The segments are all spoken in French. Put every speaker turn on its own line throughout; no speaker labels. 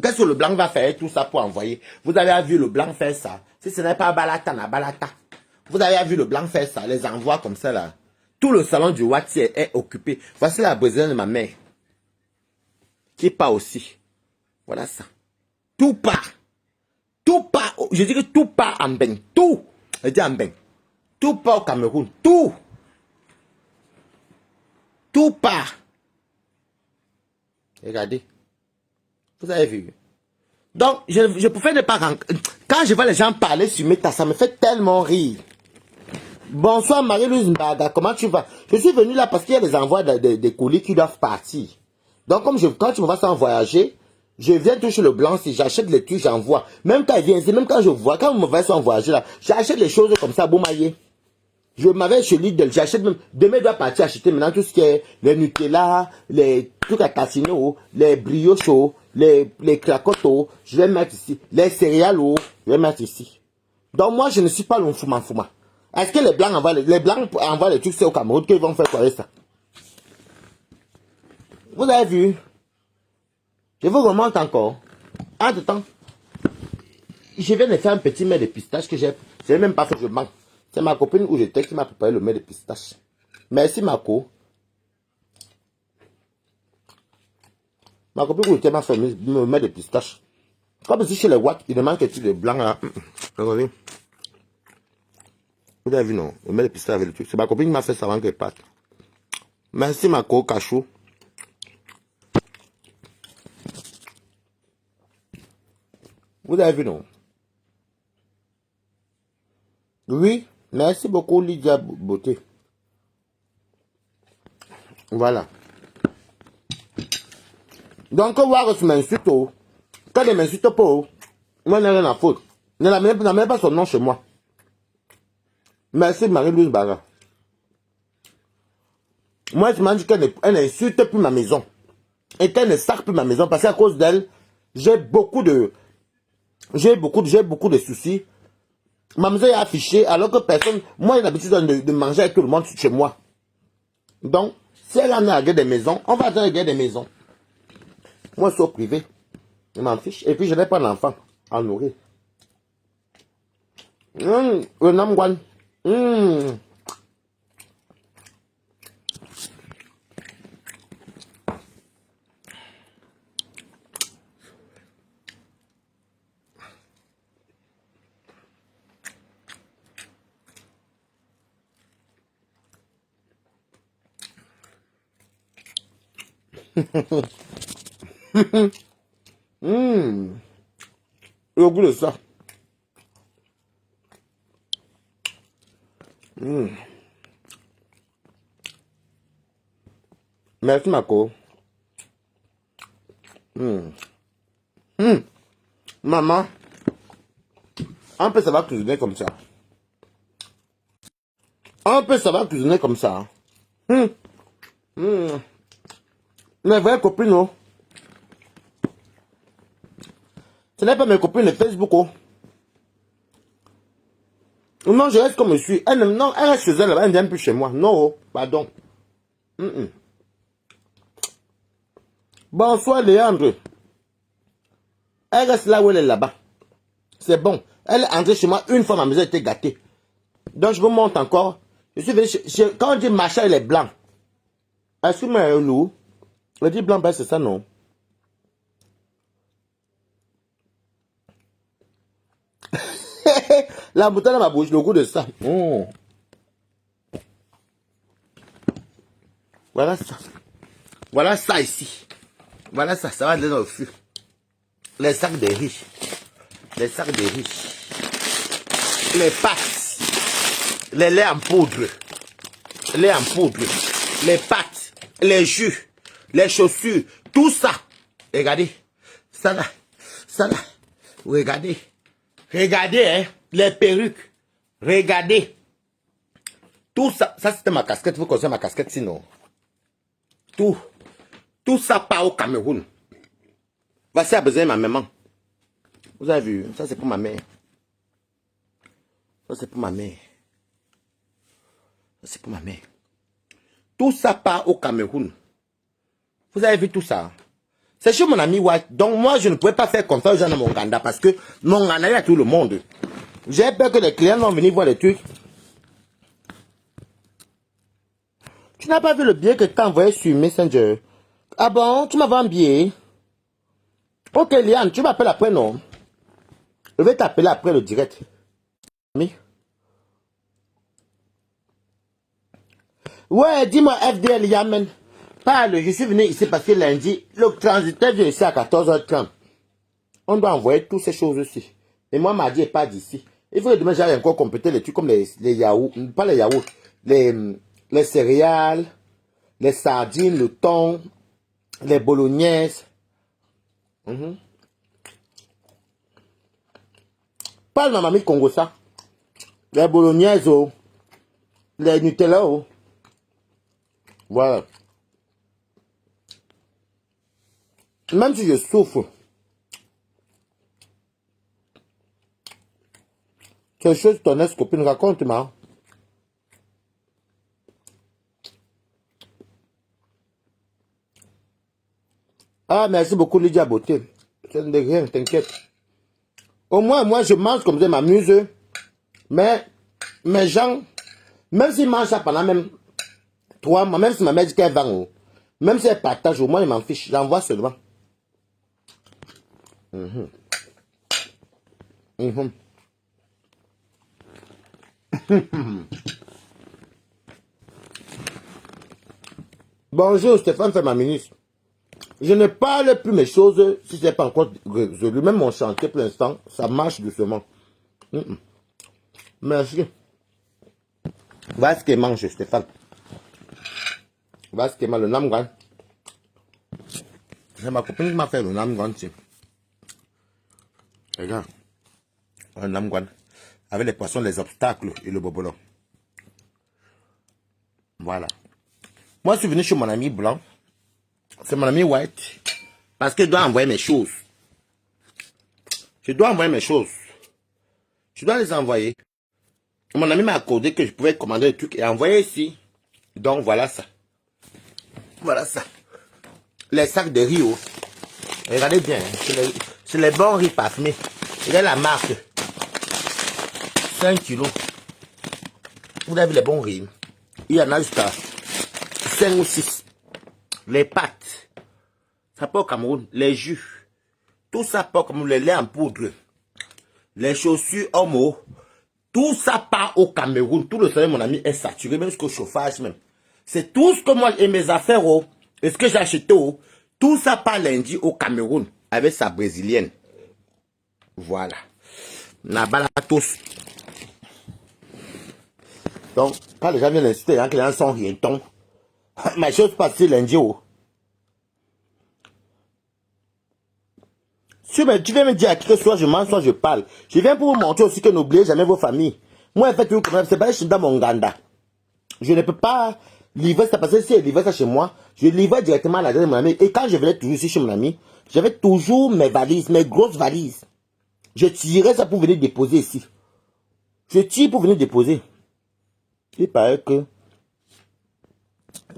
Qu'est-ce que le blanc va faire tout ça pour envoyer? Vous avez vu le blanc faire ça. Si ce n'est pas Balata, na Balata. Vous avez vu le blanc faire ça, les envois comme ça là. Tout le salon du Wati est occupé. Voici la brésilienne de ma mère. Qui part aussi. Voilà ça. Tout part. Tout part. Je dis que tout part en bain. Tout. Je dis en bain. Tout part au Cameroun. Tout. Tout part. Regardez. Vous avez vu. Donc, je préfère ne pas... Quand je vois les gens parler sur Meta, ça me fait tellement rire. Bonsoir Marie-Louise Mbaga, comment tu vas? Je suis venu là parce qu'il y a des envois des colis qui doivent partir. Donc, quand tu me vas sans voyager, je viens toucher le blanc, si j'achète les trucs, j'envoie. Même quand il vient ici, même quand je vois, quand vous me voyez sans voyager là, j'achète les choses comme ça, boumaillé. Je m'avais chez Lidl, j'achète même, demain je dois partir acheter maintenant tout ce qui est les Nutella, les trucs à Cassino, les brioches, les cracotos, je vais mettre ici. Les céréales, je vais mettre ici. Donc moi, je ne suis pas le fouma. Est-ce que les blancs envoient les trucs, c'est au Cameroun qu'ils vont faire quoi avec ça? Vous avez vu? Je vous remonte encore. Entre-temps, je viens de faire un petit mets de pistache que j'ai même pas fait, je manque. C'est ma copine où j'étais qui m'a préparé le mets de pistache. Merci Marco. Ma copine où j'étais m'a fait le mets de pistache. Comme si chez les Watt, il demande que tu es blanc là. Regardez. Vous avez vu non? Le mets de pistache avec le truc. C'est ma copine qui m'a fait ça avant qu'elle parte. Merci Marco, cachou. Vous avez vu non? Oui, merci beaucoup Lydia Beauté. Voilà. Donc, on va se m'insulte. Quand elle m'insulte pas, moi, je n'ai rien à foutre. Elle n'a même pas son nom chez moi. Merci Marie-Louise Barra. Moi, je m'en dis qu'elle n'insulte plus ma maison. Et qu'elle ne sac plus ma maison. Parce qu'à cause d'elle, j'ai beaucoup de soucis. Ma maison est affichée alors que personne... Moi, j'ai l'habitude de manger avec tout le monde chez moi. Donc, si elle en a à guerre des maisons, on va faire la guerre des maisons. Moi, je suis au privé. Je m'en fiche. Et puis, je n'ai pas d'enfant à nourrir. Le Namguan. Le goût de ça. Merci Marco. Maman, un peu ça va cuisiner comme ça. Un peu ça va cuisiner comme ça. Mes vraies copines, oh. Ce n'est pas mes copines de Facebook, oh. Non, je reste comme je suis. Non, elle reste chez elle, elle ne vient plus chez moi. Non, oh, pardon. Bonsoir, Léandre. Elle reste là où elle est là-bas. C'est bon. Elle est entrée chez moi une fois, ma maison était gâtée. Donc, je vous montre encore. Je suis venu quand on dit machin, il est blanc. Est-ce que moi, nous, on dit blanc, ben c'est ça, non? La bouteille dans ma bouche, le goût de ça. Voilà ça. Voilà ça ici. Voilà ça, ça va aller dans le feu. Les sacs des riches. Les sacs des riches. Les pâtes. Les laits en poudre. Les en poudre. Les pâtes. Les jus. Les chaussures. Tout ça. Regardez. Ça là. Ça là. Regardez. Regardez, hein. Les perruques. Regardez. Tout ça. Ça, c'était ma casquette. Vous connaissez ma casquette sinon. Tout ça part au Cameroun. Voici à besoin de ma maman. Vous avez vu, ça c'est pour ma mère. Ça c'est pour ma mère. Ça c'est pour ma mère. Tout ça part au Cameroun. Vous avez vu tout ça? C'est chez mon ami White. Donc moi, je ne pouvais pas faire confiance aux gens de mon Ganda parce que mon Ganda, il y a tout le monde. J'ai peur que les clients vont venir voir les trucs. Tu n'as pas vu le billet que tu as envoyé sur Messenger? Ah bon, tu m'avais un billet? Ok, Liane, tu m'appelles après, non? Je vais t'appeler après le direct. Oui. Ouais, dis-moi, FDL Yamen. Parle, je suis venu ici parce que lundi, le transiteur vient ici à 14h30. On doit envoyer toutes ces choses aussi. Et moi, mardi n'est pas d'ici. Il faut que demain, j'aille encore compléter les trucs comme les yaourts, pas les yaourts, les céréales, les sardines, le thon, les bolognaises. Parle ma mamie Congo ça. Les bolognaises, oh. Les Nutella, oh. Voilà. Même si je souffre, quelque chose ton ex-copine raconte-moi. Ah, merci beaucoup Lydia Beauté. Ça ne dit rien, t'inquiète. Au moins, moi, je mange comme ça, m'amuse. Mais mes gens, même s'ils mangent ça pendant même 3 mois, même si ma mère dit qu'elle vend, même si elle partage, au moins, ils m'en fichent. J'envoie seulement. Bonjour, Stéphane, c'est ma ministre. Je ne parle plus mes choses si ce n'est pas encore résolu. Même mon chantier, pour l'instant, ça marche doucement. Merci. Voilà ce qu'il mange, Stéphane. Voilà ce qu'il mange, le namgan. C'est ma copine qui m'a fait le namgan. Regarde. Un namgan. Avec les poissons, les obstacles et le bobolo. Voilà. Moi, je suis venu chez mon ami blanc. C'est mon ami White. Parce que je dois envoyer mes choses. Je dois envoyer mes choses. Je dois les envoyer. Mon ami m'a accordé que je pouvais commander des trucs et envoyer ici. Donc voilà ça. Voilà ça. Les sacs de riz. Oh. Regardez bien. Hein. C'est les bons riz parfumés. Regardez la marque. 5 kilos. Vous avez les bons riz. Il y en a jusqu'à 5 ou 6. Les pâtes. Ça part au Cameroun. Les jus. Tout ça part comme le lait en poudre. Les chaussures homo. Tout ça part au Cameroun. Tout le soleil, mon ami, est saturé, même jusqu'au chauffage même. C'est tout ce que moi et mes affaires, oh, et ce que j'ai acheté, oh, tout ça part lundi au Cameroun, avec sa brésilienne. Voilà. Nabala tous. Donc, quand les gens viennent insister, hein, que les gens sont rien. Ma chose passe lundi, oh. Tu viens me dire à qui que soit je mange, soit je parle. Je viens pour vous montrer aussi que n'oubliez jamais vos familles. Moi, en fait, c'est pas chez mon Ganda. Je ne peux pas livrer ça parce que si je livre ça chez moi, je livre directement à l'adresse de mon ami. Et quand je venais toujours ici chez mon ami, j'avais toujours mes valises, mes grosses valises. Je tirais ça pour venir déposer ici. Je tire pour venir déposer. Il paraît que...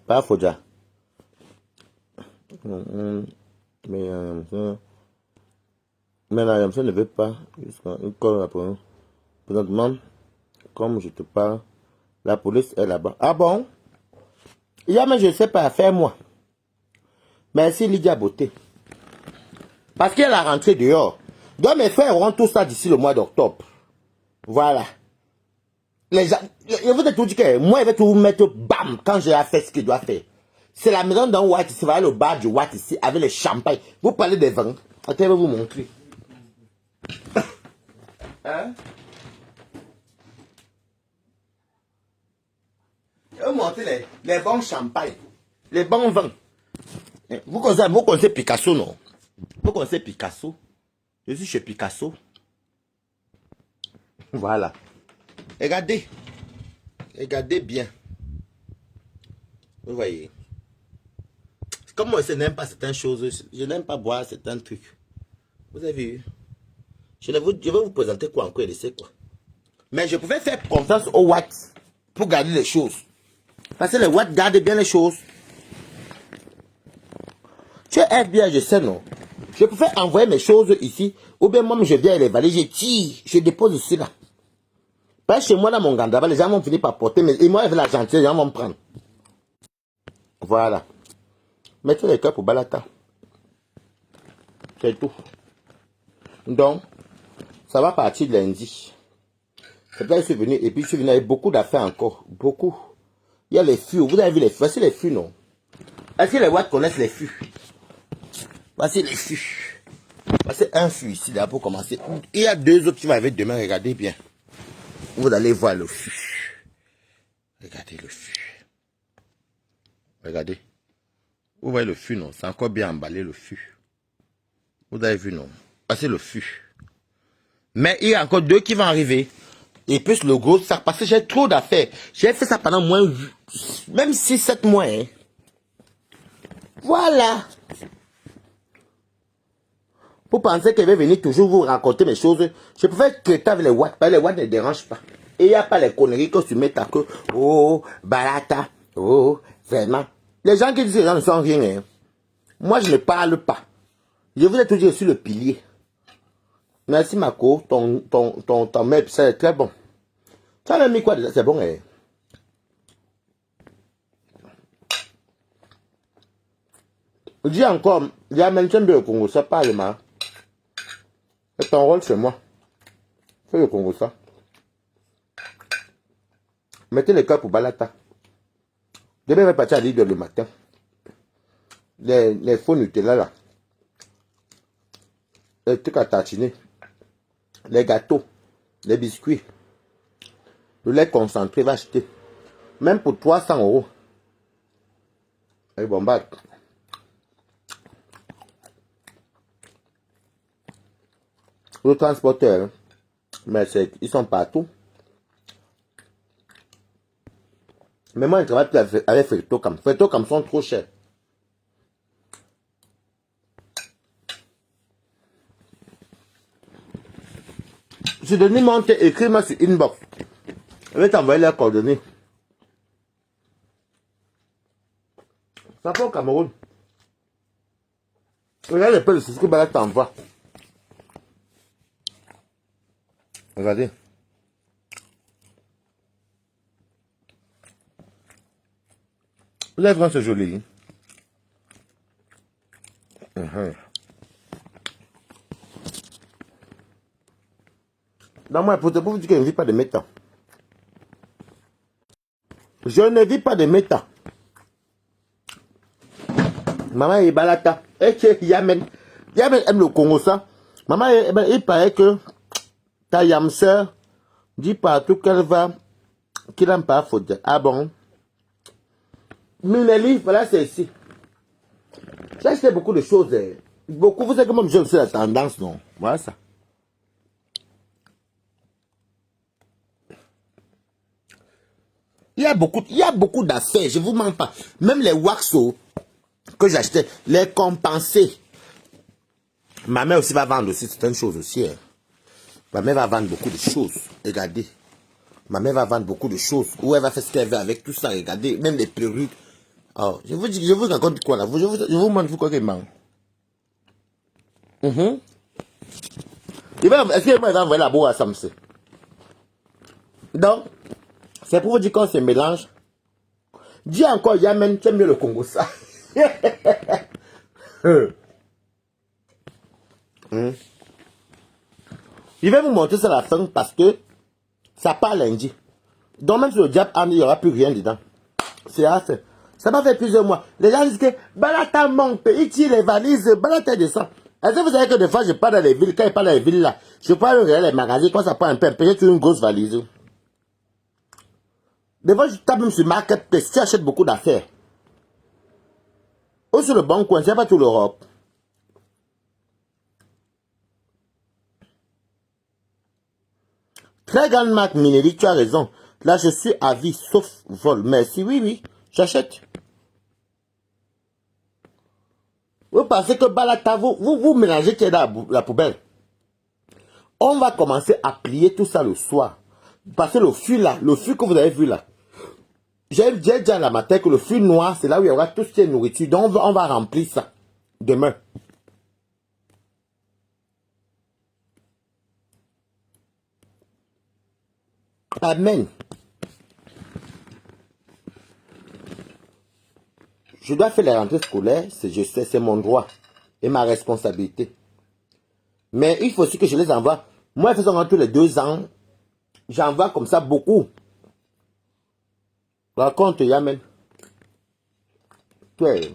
Pas Fodja. Mais la Yamsa ne veut pas. Présentement, comme je te parle, la police est là-bas. Ah bon? Mais je ne sais pas faire moi. Merci Lydia Beauté. Parce qu'elle a rentré dehors. Donc mes frères auront tout ça d'ici le mois d'octobre. Voilà. Les gens, je vous ai tout dit que moi, je vais tout mettre bam quand j'ai fait ce qu'il doit faire. C'est la maison d'un White ici, voilà le bar du White ici, avec le champagne. Vous parlez des vins. Attends, je vais vous montrer. Hein? Je vais vous montrer les bons champagnes, les bons vins. Vous connaissez Picasso, non? Vous connaissez Picasso? Je suis chez Picasso. Voilà. Regardez. Regardez bien. Vous voyez. Comme moi, je n'aime pas certaines choses. Je n'aime pas boire certains trucs. Vous avez vu? Je vais vous présenter quoi encore, c'est quoi. Mais je pouvais faire confiance aux Watts pour garder les choses. Parce que les Watts gardent bien les choses. Tu es FBI, je sais, non. Je préfère envoyer mes choses ici, ou bien moi, je viens les valises, je tire, je dépose ici, là. Pas chez moi, dans mon gandaba, les gens vont finir par porter, mais et moi, avec la gentille, les gens vont me prendre. Voilà. Mettez les cœurs pour Balata. C'est tout. Donc, ça va partir lundi. C'est là que je suis venu, et puis je suis venu avec beaucoup d'affaires encore. Beaucoup. Il y a les fûts. Vous avez vu les fûts? Voici les fûts, non? Est-ce que les Watts connaissent les fûts? Voici les fûts. Voici un fût ici, là, pour commencer. Il y a deux autres qui vont arriver demain. Regardez bien. Vous allez voir le fût. Regardez le fût. Regardez. Vous voyez le fût, non? C'est encore bien emballé, le fût. Vous avez vu, non? Voici le fût. Mais il y a encore deux qui vont arriver. Et plus le gros sac, parce que j'ai trop d'affaires. J'ai fait ça pendant moins, même 6-7 mois. Hein. Voilà. Vous pensez qu'elle va venir toujours vous raconter mes choses. Je préfère traiter avec les watts, parce que les watts ne dérangent pas. Et il n'y a pas les conneries que tu mets à que, oh, Balata, oh, vraiment. Les gens qui disent que les gens ne sont rien. Hein. Moi, je ne parle pas. Je vous ai toujours dit, je suis le pilier. Merci Marco, ton mep, c'est très bon. Tu as mis quoi déjà? C'est bon, hein? Je dis encore, il y a même le Congo, ça parle, ma. C'est ton rôle chez moi. Fais le Congo, ça. Mettez les cœurs pour Balata. Demain, je vais partir à l'île le matin. Les faux Nutella, là. Les trucs à tartiner. Les gâteaux, les biscuits, le lait concentré, va acheter. Même pour 300 €. Et bon, bah. Le transporteur, hein. Mais ils sont partout. Mais moi, je travaille plus avec Fertocam. Fertocam sont trop chers. Je te dis, monte, écris-moi sur inbox. Je vais t'envoyer leurs coordonnées. Ça fait au Cameroun. Regarde un peu le souci que Balak t'envoie. Regardez. Les vraiment c'est joli. Dans moi, pour vous dire que je ne vis pas de méta. Je ne vis pas de méta. Maman est Balata. Et que Yamen. Yamen aime le Congo, ça. Maman, il paraît que ta yamseur dit partout qu'elle va, qu'il n'aime pas faute. Ah bon? Minelli, voilà, c'est ici. J'ai acheté beaucoup de choses. Beaucoup, vous savez comment je suis la tendance, non? Voilà ça. Il y a beaucoup d'affaires, je vous mens pas. Même les waxos que j'achetais, les compensés. Ma mère aussi va vendre aussi certaines choses aussi. Hein. Ma mère va vendre beaucoup de choses. Regardez. Ma mère va vendre beaucoup de choses. Où elle va faire ce qu'elle veut avec tout ça. Regardez. Même les perruques. Oh, je vous raconte quoi là. Je vous montre quoi qu'il manque. Est-ce que moi, il va envoyer la bourre à Samsung? Donc, c'est pour vous dire qu'on se mélange. Dis encore, Yamen, tu aimes mieux le Congo, ça. Je vais vous montrer ça à la fin parce que ça part lundi. Donc même sur le diable, il n'y aura plus rien dedans. C'est assez. Ça m'a fait plusieurs mois. Les gens disent que Balata monte, il tire les valises, Balata descend. Est-ce que vous savez que des fois je pars dans les villes, quand je pars dans les villes là, je pars regarder les magasins, quand ça prend un peu, j'ai toujours une grosse valise. Des fois je tape même sur Marketplace, tu achètes beaucoup d'affaires. Ou sur le bon coin, c'est pas toute l'Europe. Très grande marque Minelli, tu as raison. Là, je suis à vie, sauf vol. Merci, oui, j'achète. Vous pensez que Balata, vous mélangez qui est dans la poubelle. On va commencer à plier tout ça le soir. Parce que le fût là, le fût que vous avez vu là, j'ai déjà la matin que le fût noir, c'est là où il y aura tout ce qui est nourriture. Donc on va remplir ça. demain. Amen. Je dois faire la rentrée scolaire, je sais, c'est mon droit et ma responsabilité. Mais il faut aussi que je les envoie. Moi, faisant tous les 2 ans, j'envoie comme ça beaucoup. Raconte, Yamen. Ouais.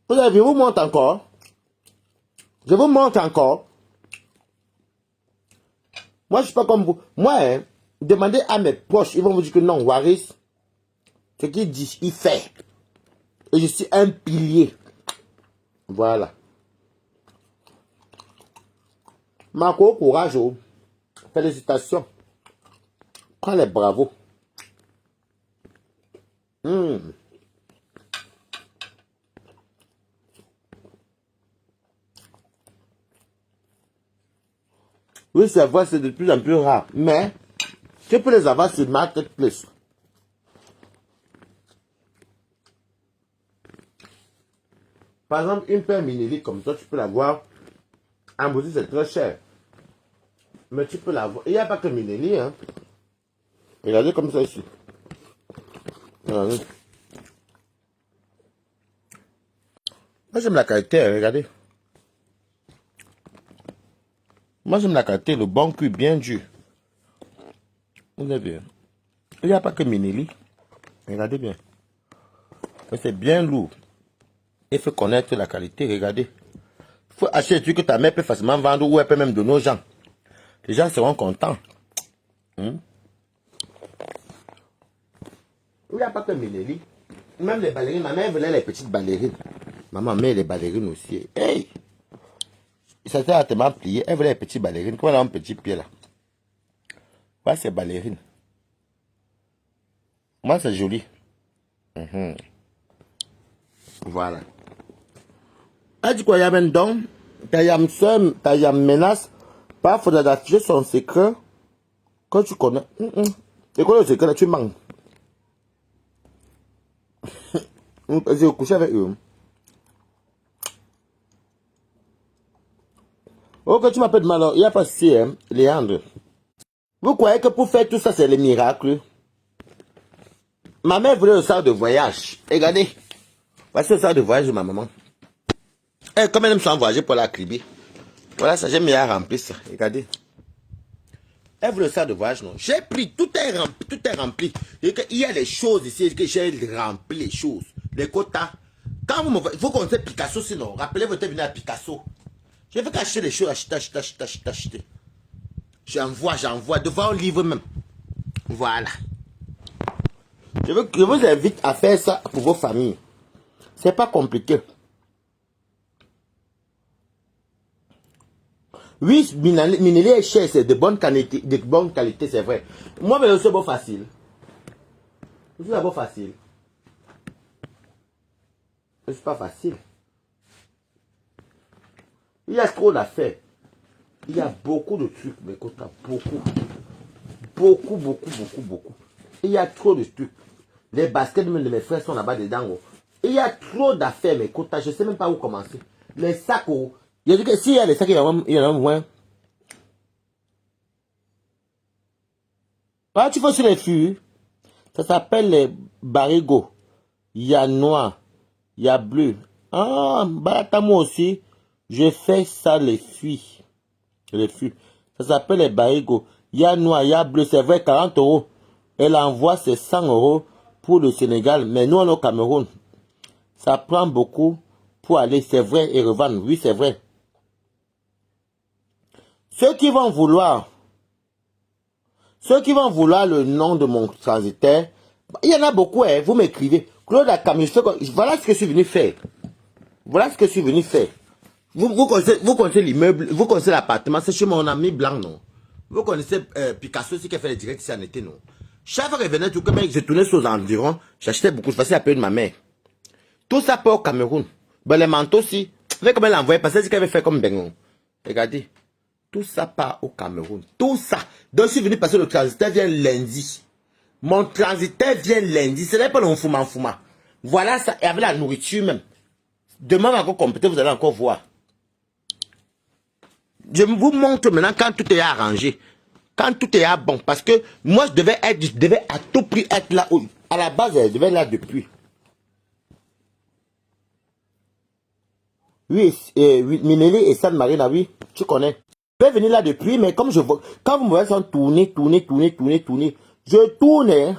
Vous avez vu, je vous montre encore. Je vous montre encore. Moi, je ne suis pas comme vous. Moi, hein, demandez à mes proches, ils vont vous dire que non, Waris, ce qu'il dit, il fait. Et je suis un pilier. Voilà. Marco, courage. Oh. Félicitations. Prends les bravos. Oui, c'est vrai, c'est de plus en plus rare. Mais, tu peux les avoir sur Marketplace. Par exemple, une paire Minelli comme ça, tu peux l'avoir. En boutique, c'est très cher. Mais tu peux l'avoir. Il n'y a pas que Minelli, hein. Regardez comme ça ici. Regardez. Moi, j'aime la qualité, hein, regardez. Moi, j'aime la qualité, le bon cuir bien dur. Vous avez vu. Il n'y a pas que Minelli. Regardez bien. Mais c'est bien lourd. Il faut connaître la qualité, regardez. Il faut acheter des trucs que ta mère peut facilement vendre ou elle peut même donner aux gens. Les gens seront contents. Il n'y a pas que Minelli. Même les ballerines, ma mère voulait les petites ballerines. Maman met les ballerines aussi. Hey! Ça s'est tellement plié. Elle voulait les petites ballerines. Comment elle a un petit pied là? Voilà ces ballerines. Moi, c'est joli. Voilà. Elle dit quoi, Yamen donc? Ta yam menace. Pas faudra d'afficher son secret. Quand tu connais. Et quoi le secret là, tu manques. J'ai couché avec eux. Ok, tu m'appelles mal. Il n'y a pas de si, hein, Léandre. Vous croyez que pour faire tout ça, c'est le miracle? Ma mère voulait le sac de voyage. Regardez. Voici le sac de voyage de ma maman. Et comme elle aime s'en voyager pour la Libye. Voilà, ça, j'ai mis à remplir ça. Regardez. Elle veut le sac de voyage, non? J'ai pris, tout est rempli, tout est rempli. Et il y a des choses ici que j'ai rempli les choses. Les quotas. Quand vous me voyez, il faut qu'on dise Picasso sinon. Rappelez-vous de venir à Picasso. Je veux qu'acheter les choses, acheter. J'envoie, devant un livre même. Voilà. Je vous invite à faire ça pour vos familles. C'est pas compliqué. Oui, Minelli est cher, c'est de bonne qualité, c'est vrai. Moi, mais c'est pas facile. C'est pas facile. C'est pas facile. Il y a trop d'affaires. Il y a beaucoup de trucs, mais beaucoup. Beaucoup. Il y a trop de trucs. Les baskets de mes frères sont là-bas dedans. Il y a trop d'affaires, mais quotas, je ne sais même pas où commencer. Les sacs, il y a dit que s'il y a les sacs, il y en a moins. Ah, tu vois sur les fûts, ça s'appelle les barigots. Il y a noir, il y a bleu. Ah, bah, moi aussi, je fais ça, les fûts. Ça s'appelle les barigots. Il y a noir, il y a bleu, c'est vrai, 40 €. Elle envoie ses 100 € pour le Sénégal, mais nous, on est au Cameroun. Ça prend beaucoup pour aller, c'est vrai, et revendre. Oui, c'est vrai. Ceux qui vont vouloir le nom de mon transitaire, il y en a beaucoup, hein, vous m'écrivez. Claude Akam, voilà ce que je suis venu faire. Vous connaissez l'immeuble, vous connaissez l'appartement, c'est chez mon ami Blanc, non? Vous connaissez Picasso aussi qui a fait les directs ici en été, non? Chaque fois que je venais, tout comme je tournais sur les environs, j'achetais beaucoup, je faisais appel de ma mère. Tout ça pas au Cameroun. Ben, les manteaux aussi, regardez comment elle envoyait, parce qu'elle avait fait comme Bengon. Regardez. Tout ça part au Cameroun. Tout ça. Donc, je suis venu passer le transitaire vient lundi. Mon transitaire vient lundi. Ce n'est pas le fouma. Voilà ça. Et avec la nourriture même. Demain, on va encore compléter, vous allez encore voir. Je vous montre maintenant quand tout est arrangé. Quand tout est bon. Parce que moi, je devais à tout prix être là où. À la base, je devais être là depuis. Oui, oui, Minelli et San Marina, oui, tu connais. Je vais venir là depuis, mais comme je vois, quand vous me voyez tourner, je tourne.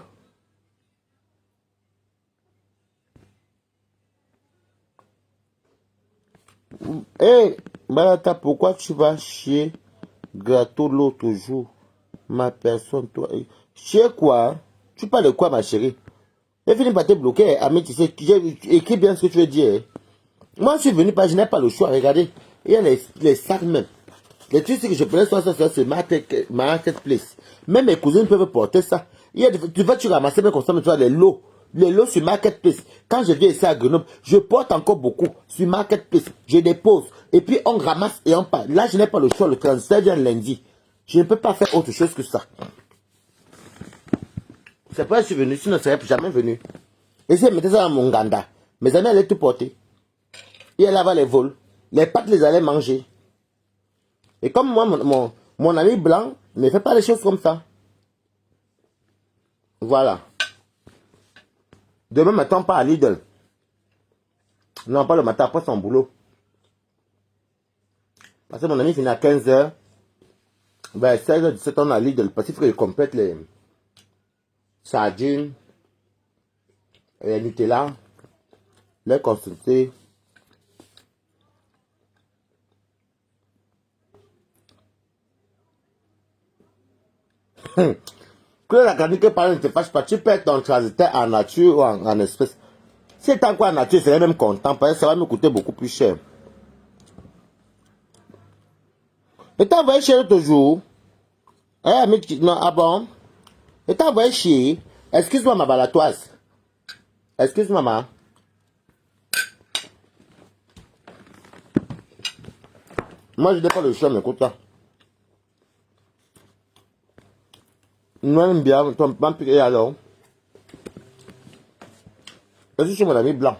Hé, Malata, pourquoi tu vas chier gâteau l'autre jour? Ma personne, toi. Chier quoi? Tu parles de quoi, ma chérie? J'ai fini par te bloquer, Ami, tu sais, j'ai écrit bien ce que tu veux dire. Moi, je suis venu parce que je n'ai pas le choix. Regardez, il y a les sacs même. Les trucs que je prenais sur ce marketplace. Même mes cousines peuvent porter ça. Tu vas ramasser même comme ça, mais tu vois les lots. Les lots sur marketplace. Quand je viens ici à Grenoble, je porte encore beaucoup sur marketplace. Je dépose. Et puis on ramasse et on part. Là, je n'ai pas le choix. Le transfert vient lundi. Je ne peux pas faire autre chose que ça. C'est pourquoi je suis venu. Sinon, je ne serais jamais venu. Et si je mettais ça dans mon ganda, mes amis allaient tout porter. Et elle avait les vols. Les pâtes les allaient manger. Et comme moi, mon ami blanc ne fait pas les choses comme ça. Voilà. Demain matin, pas à Lidl. Non, pas le matin, après son boulot. Parce que mon ami finit à 15h. Ben, 16h, 17h, on a Lidl. Parce qu'il faut qu'il complète les sardines, les Nutella, les concentrés. Que la chronique parle ne te fâche pas, tu perds ton transitaire en nature ou en espèce. Si c'est encore en nature, je serais même content parce que ça va me coûter beaucoup plus cher. Et t'as envoyé chez l'autre jour. Non, ah bon? Et t'as envoyé chez. Excuse-moi, ma balatoise. Excuse-moi, ma. Moi, je n'ai pas le choix, mais écoute là. Moi, j'aime bien, toi, m'en piquer alors. Je suis chez mon ami blanc.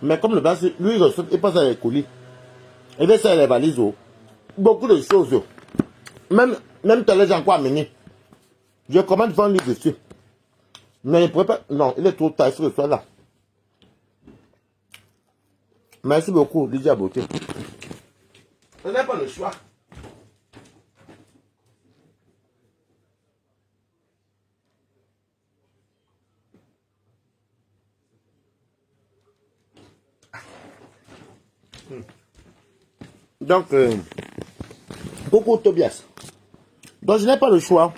Mais comme le blanc, lui, il passe à les colis. Il va faire les valises. Beaucoup de choses. Même tes gens quoi amener. Je commande vendre lui dessus. Mais il ne pourrait pas. Non, il est trop tard, il faut que soit là. Merci beaucoup, Lydia Beauté. On n'a pas le choix. Donc, beaucoup Tobias. Donc, je n'ai pas le choix.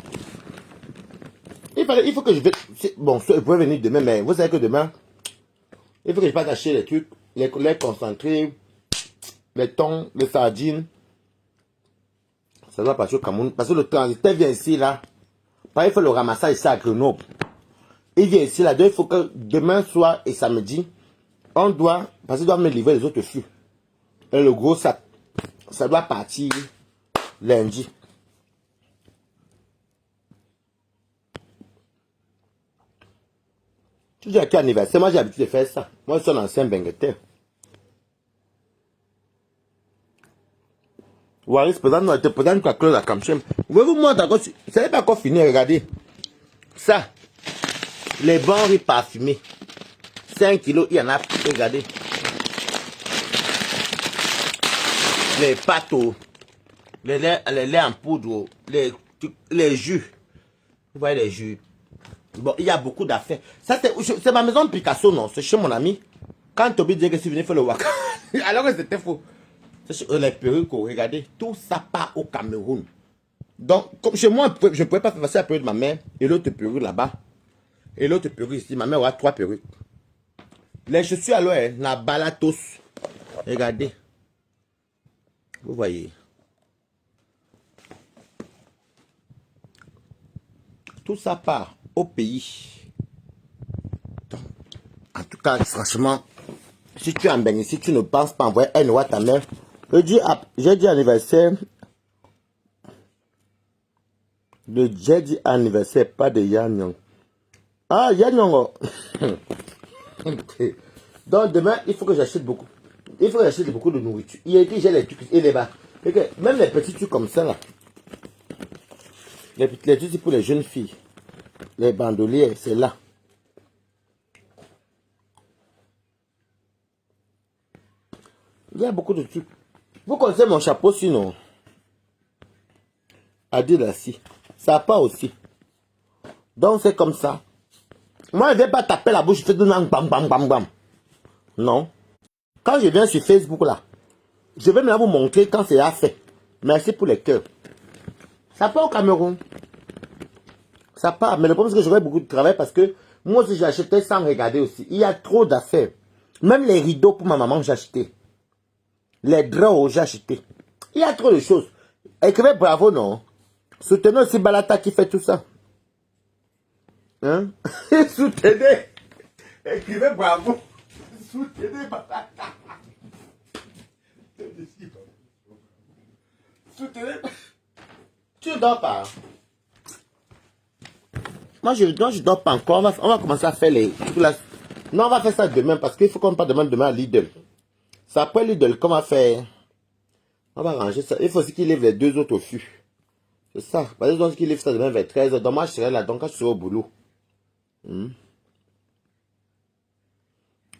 Il faut que je vais. Bon, je pourrais venir demain, mais vous savez que demain, il faut que je fasse acheter les trucs, les concentrés, les thons, les sardines. Ça doit partir au Cameroun. Parce que le transitaire vient ici, là. Il faut le ramasser ici à Grenoble. Il vient ici, là. Donc, il faut que demain soir et samedi, on doit. Parce qu'il doit me livrer les autres fûts. Et le gros sac, ça doit partir lundi. Tu dis à quel anniversaire? Moi, j'ai l'habitude de faire ça. Moi, je suis un ancien bengueteur. Waris, peut-être te présente quoi que la camchem. Vous vous montrer encore. Ça n'est pas encore fini, regardez. Ça, les bons riz parfumés. 5 kilos, il y en a, regardez. Les pâtes, les laits en poudre, les jus. Vous voyez les jus. Bon, il y a beaucoup d'affaires. Ça, c'est ma maison de Picasso, non? C'est chez mon ami. Quand Toby disait que c'est venu faire le waka, alors que c'était faux. Les perruques, regardez, tout ça part au Cameroun. Donc, comme chez moi, je ne pouvais pas faire passer la perruque de ma mère et l'autre perruque là-bas. Et l'autre perruque ici. Ma mère aura 3 perruques. Les chaussures, alors, la balatos. Regardez. Vous voyez. Tout ça part au pays. Donc, en tout cas, franchement, si tu es en Bénin, si tu ne penses pas envoyer un euro à ta mère, j'ai dit anniversaire. J'ai dit anniversaire, pas de Yann. Ah, Yann. Donc demain, il faut que j'achète beaucoup. Il faut que j'achète beaucoup de nourriture. Il y a dit, j'ai les trucs et les bas. Et que même les petits trucs comme ça là. Les trucs pour les jeunes filles. Les bandoliers, c'est là. Il y a beaucoup de trucs. Vous connaissez mon chapeau sinon? Adidas, ça part aussi. Donc c'est comme ça. Moi, je ne vais pas taper la bouche, je fais de bam bam bam bam. Non. Quand je viens sur Facebook là, je vais maintenant vous montrer quand c'est à fait. Merci pour les cœurs. Ça part au Cameroun. Ça part. Mais le problème c'est que j'aurai beaucoup de travail parce que moi aussi j'ai acheté sans regarder aussi. Il y a trop d'affaires. Même les rideaux pour ma maman j'ai acheté. Les draps j'ai acheté. Il y a trop de choses. Écrivez bravo non. Soutenez aussi Balata qui fait tout ça. Hein? Soutenez. Écrivez bravo. Soutenez Balata. Soutenez. Tu ne dors pas. Moi, je ne dors pas encore. On va commencer à faire les... Non, on va faire ça demain parce qu'il faut qu'on parte demain à Lidl. C'est après Lidl qu'on va faire... On va ranger ça. Il faut aussi qu'il livre les deux autres au fût. C'est ça. Parce que qu'il livre ça demain vers 13h. Donc moi, je serai là. Donc quand je serai au boulot.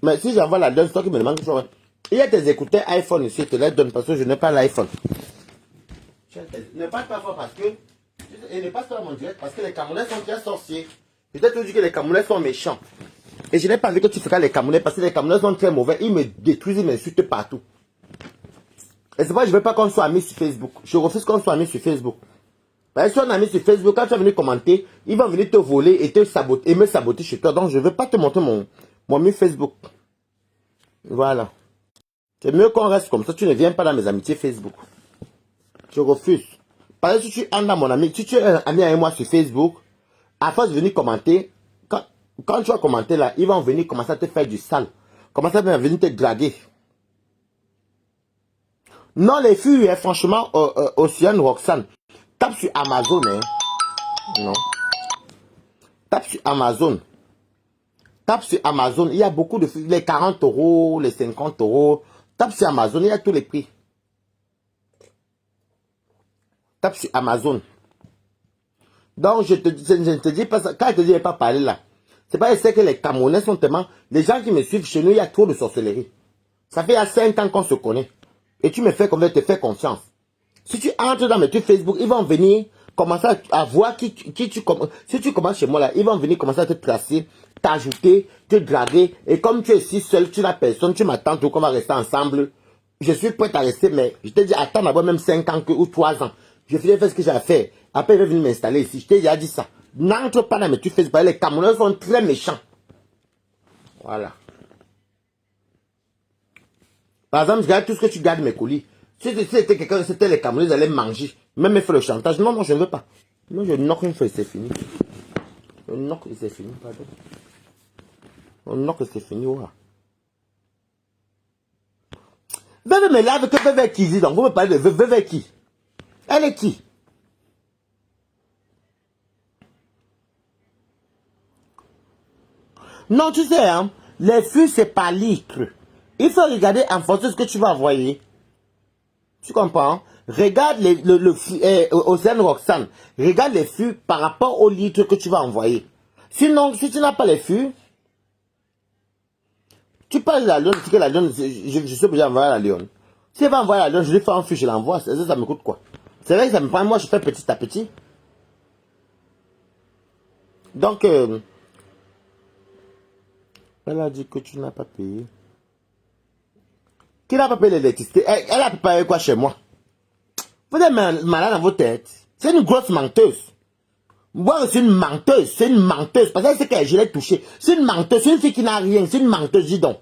Mais si j'envoie la donne, c'est toi qui me demande. Il y a tes écouteurs iPhone ici. Je te les donne parce que je n'ai pas l'iPhone. Ne parle pas fort parce que... Et ne passe pas à mon direct parce que les Camerounais sont très sorciers. Je t'ai toujours dit que les Camerounais sont méchants. Et je n'ai pas envie que tu feras les Camerounais parce que les Camerounais sont très mauvais. Ils me détruisent, ils m'insultent partout. Et c'est pourquoi je ne veux pas qu'on soit amis sur Facebook. Je refuse qu'on soit amis sur Facebook. Parce que si on est amis sur Facebook, quand tu vas venir commenter, ils vont venir te voler et te saboter, et me saboter chez toi. Donc je ne veux pas te montrer mon ami Facebook. Voilà. C'est mieux qu'on reste comme ça. Tu ne viens pas dans mes amitiés Facebook. Je refuse. Parce que si tu es dans mon ami, si tu es un ami avec moi sur Facebook, à force de venir commenter, quand tu vas commenter là, ils vont venir commencer à te faire du sale. Commencer à venir te draguer. Non, les filles, hein, franchement, Océane Roxane, tape sur Amazon. Hein. Non. Tape sur Amazon. Tape sur Amazon. Il y a beaucoup de filles. Les 40 €, les 50 €. Tape sur Amazon. Il y a tous les prix. Tape sur Amazon. Donc, je ne te dis pas ça. Quand je te dis, je ne vais pas parler là. C'est pas que les Camerounais sont tellement... Les gens qui me suivent chez nous, il y a trop de sorcellerie. Ça fait à 5 ans qu'on se connaît. Et tu me fais comme te fais confiance. Si tu entres dans mes trucs Facebook, ils vont venir commencer à voir qui tu commences. Si tu commences chez moi là, ils vont venir commencer à te tracer, t'ajouter, te draguer. Et comme tu es si seul, tu n'as personne, tu m'attends tout qu'on va rester ensemble. Je suis prêt à rester, mais je te dis, attends d'abord même 5 ans ou 3 ans. Je finis faire ce que j'ai à faire. Après, il va venir m'installer ici. Je t'ai déjà dit ça. N'entre pas dans mes trucs Facebook. Les Camerounais sont très méchants. Voilà. Par exemple, je garde tout ce que tu gardes mes colis. Si c'était quelqu'un, c'était les Camerounais, ils allaient manger. Même il fait le chantage. Non, moi je ne veux pas. Moi je knock une fois et c'est fini. Je knock et c'est fini, pardon. On knock et c'est fini, ouais. Veuve me lave que veuve qui dit donc. Vous me parlez de veuve qui? Elle est qui? Non, tu sais, hein, les flux, c'est par litre. Il faut regarder en fonction de ce que tu vas envoyer. Tu comprends? Regarde le flux, Océane Roxane. Regarde les flux par rapport au litre que tu vas envoyer. Sinon, si tu n'as pas les flux, tu parles de la Lyon, tu que la Lyon, je suis obligé d'envoyer la Lyon. Si elle va envoyer la Lyon, je lui fais un flux, je l'envoie. Ça me coûte quoi? C'est vrai que ça me prend, moi je fais petit à petit. Donc, elle a dit que tu n'as pas payé. Qui n'a pas payé l'électricité? Elle a payé quoi chez moi? Vous êtes malade dans vos têtes. C'est une grosse menteuse. Moi, c'est une menteuse. C'est une menteuse. Parce que c'est que je l'ai touchée. C'est une menteuse. C'est une fille qui n'a rien. C'est une menteuse, dis donc.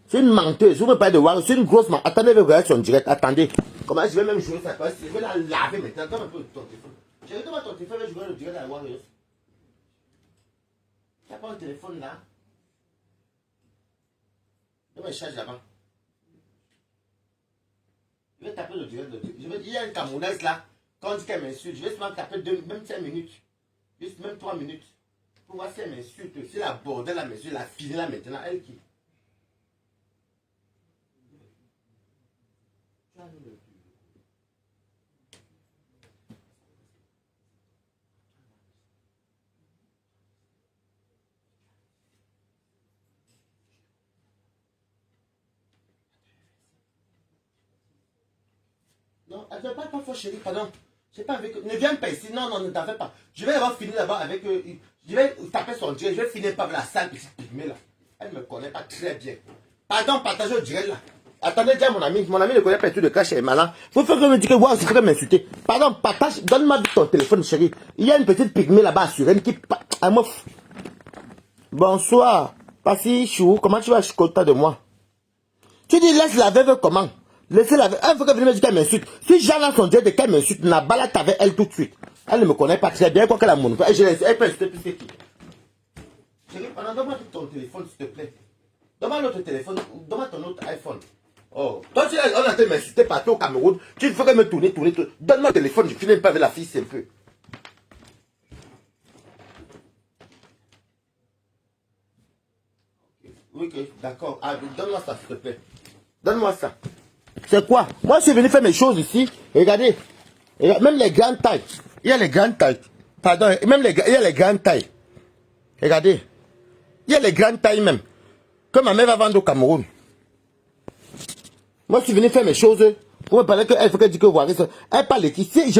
C'est une menteuse. Vous me parlez de voir. C'est une grosse menteuse. Attendez, je vais regarder son direct. Attendez. Comment je vais même jouer ça? Je vais la laver maintenant. Donne un peu ton téléphone. Je vais donner ton téléphone. Je vais jouer le direct à la Warriors. Tu n'as pas un téléphone là? Je vais charger là-bas. Je vais taper le direct. Il y a une Camerounaise là. Quand on dit qu'elle m'insulte, je vais seulement taper même 5 minutes. Juste même 3 minutes. Pour voir si elle m'insulte. Si la bordel la m'insulte, la fille là maintenant, elle qui? Non, elle ne fait pas fort, chérie, pardon. J'ai pas avec eux. Ne viens pas ici. Non, non, ne t'en fais pas. Je vais avoir fini là-bas avec eux. Je vais taper son direct. Je vais finir par la sale petite pygmée là. Elle ne me connaît pas très bien. Pardon, partagez au direct là. Attendez, déjà mon ami. Mon ami ne connaît pas tout de cash et malin. Vous faites que me dire que wow, c'est très m'insulter. Pardon, partage. Donne-moi ton téléphone, chérie. Il y a une petite pygmée là-bas assurée qui. Ah, moi. Bonsoir. Passi, chou. Comment tu vas, content de moi? Tu dis, laisse la veuve comment? Laissez la veuve. Elle veut qu'elle me dise qu'elle m'insulte. Si Jeanne a son dieu de qu'elle m'insulte, n'a balade avec elle tout de suite. Elle ne me connaît pas très bien, quoi qu'elle a mon. Elle peut insulter plus c'est qui. Chérie, donne-moi ton téléphone, s'il te plaît. Donne-moi notre téléphone, donne-moi ton autre iPhone. Oh, toi, tu on a été m'insulter partout au Cameroun. Tu veux qu'elle me tourner. Donne-moi le téléphone, je finis pas avec la fille, c'est un peu. Oui, ok, d'accord. Ah, donne-moi ça, s'il te plaît. Donne-moi ça. C'est quoi? Moi, je suis venu faire mes choses ici. Regardez. Même les grandes tailles. Il y a les grandes tailles. Pardon, même il y a les grandes tailles. Regardez. Il y a les grandes tailles même. Que ma mère va vendre au Cameroun. Moi, je suis venu faire mes choses. Vous me parlez qu'elle faut qu'elle dise que vous voyez ça. Elle parle qui? Si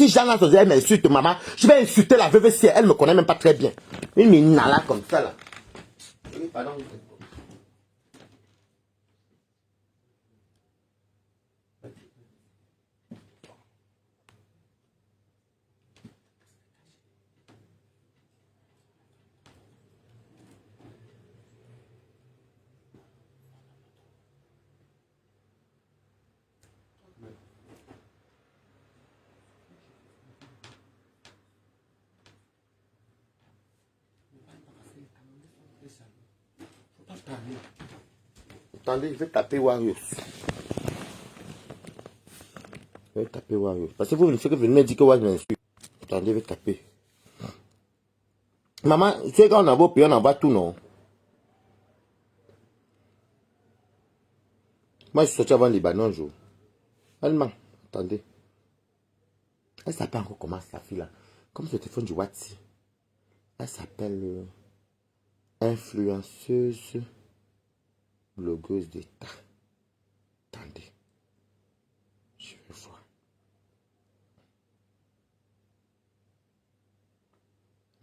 Jeanne a son elle m'insulte, maman, je vais insulter la veuve si elle me connaît même pas très bien. Une minala comme ça là. Oui, pardon. Attendez, je vais taper Warriors. Je vais taper Warriors. Parce que vous venez me dire que Warriors m'insulte. Attendez, je vais taper. Maman, tu sais quand on envoie au pays, on envoie tout, non? Moi, je suis sorti avant le Libanon, jour. Allemand, attendez. Elle s'appelle encore comment sa fille là? Comme ce téléphone du WhatsApp. Elle s'appelle influenceuse blogueuse d'État. Attendez. Je vais voir.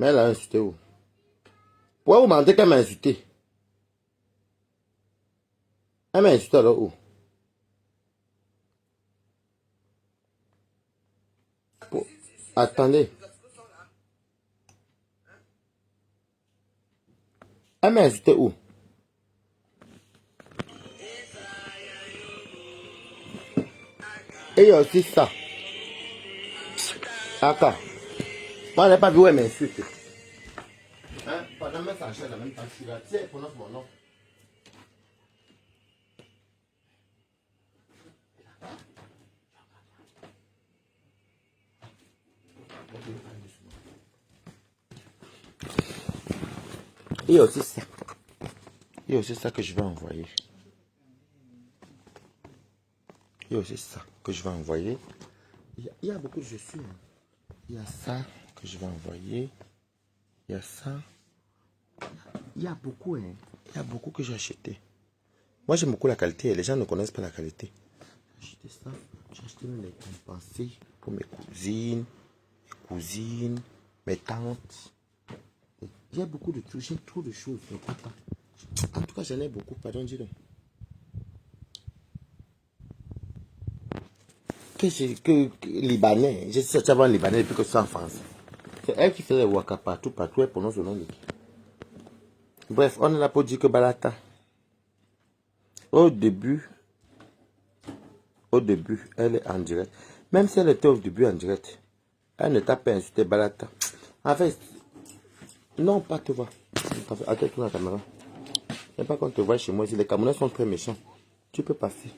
Mais elle a insulté où? Pourquoi vous m'avez dit qu'elle m'a insulté? Elle m'a insulté alors où? Pour- Attendez. Elle m'a insulté où? Et il y a aussi ça. D'accord. Moi, je n'ai pas vu où elle m'insulte. Hein? Pendant que ça enchaîne, la même temps, je suis là. Tu sais, elle prononce mon nom. Il y a aussi ça. Il y a aussi ça que je vais envoyer. Il y a aussi ça que je vais envoyer. Il y a beaucoup de chaussures. Il y a ça que je vais envoyer. Il y a ça. Il y a beaucoup, hein. Il y a beaucoup que j'ai acheté. Moi, j'aime beaucoup la qualité. Les gens ne connaissent pas la qualité. J'ai acheté ça. J'ai acheté même les compensés pour mes cousines, mes tantes. Il y a beaucoup de trucs. J'ai trop de choses. En tout cas, j'en ai beaucoup. Pardon, dis-le. Que Libanais. J'ai sorti avant Libanais depuis que je suis en France. C'est elle qui fait les waka partout, partout. Elle prononce le nom de qui. Bref, on est là pour dire que Balata. Au début, elle est en direct. Même si elle était au début en direct, elle ne t'a pas insulté Balata. En fait, non, pas te voir. Attends, tourne la caméra. J'aime pas qu'on te voit chez moi ici. Les Camerounais sont très méchants. Tu peux passer.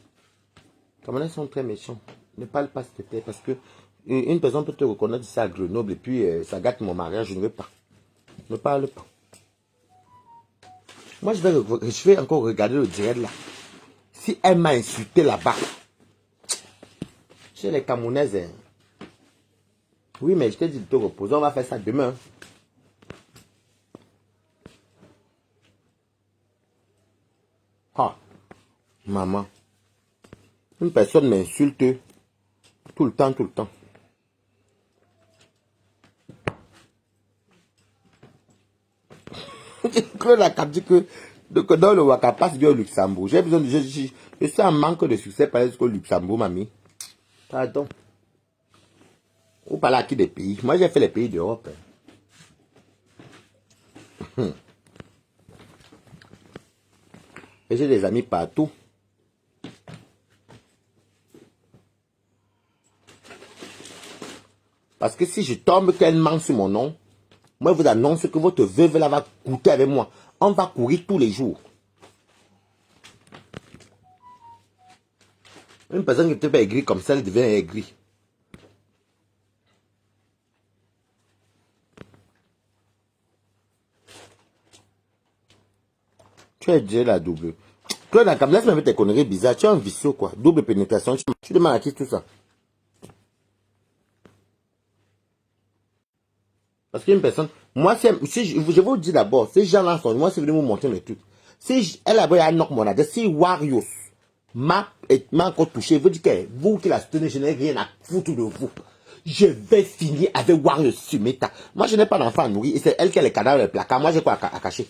Les Camerounais sont très méchants. Ne parle pas, s'il te plaît, parce que une personne peut te reconnaître ici à Grenoble et puis ça gâte mon mariage. Je ne veux pas. Ne parle pas. Moi, je vais encore regarder le direct là. Si elle m'a insulté là-bas, chez les Camerounaises, hein. Oui, mais je t'ai dit de te reposer. On va faire ça demain. Ah, maman. Une personne m'insulte. Tout le temps, tout le temps. Que la cap dit que dans le Wakapa, c'est bien au Luxembourg. J'ai besoin de. Je suis en manque de succès par exemple au Luxembourg, mamie. Pardon. Ou par là qui des pays. Moi, j'ai fait les pays d'Europe. Et j'ai des amis partout. Parce que si je tombe qu'elle manque sur mon nom, moi, je vous annonce que votre veuve là va coûter avec moi. On va courir tous les jours. Une personne qui n'était pas aigrie comme ça, elle devient aigrie. Tu es déjà la double. Claude, laisse-moi avec tes conneries bizarres. Tu es un vicieux, quoi. Double pénétration. Tu demandes à qui tout ça? Parce qu'une personne, moi, si je vous dis d'abord, ces gens-là sont, moi, c'est venu vous montrer le truc. Si elle a un knock mon adresse, si Warriors m'a encore touché, vous dites que vous qui la soutenez, je n'ai rien à foutre de vous. Je vais finir avec Warriors sur Meta. Moi, je n'ai pas d'enfant à nourrir, et c'est elle qui a les cadavres dans le placard. Moi, j'ai quoi à cacher?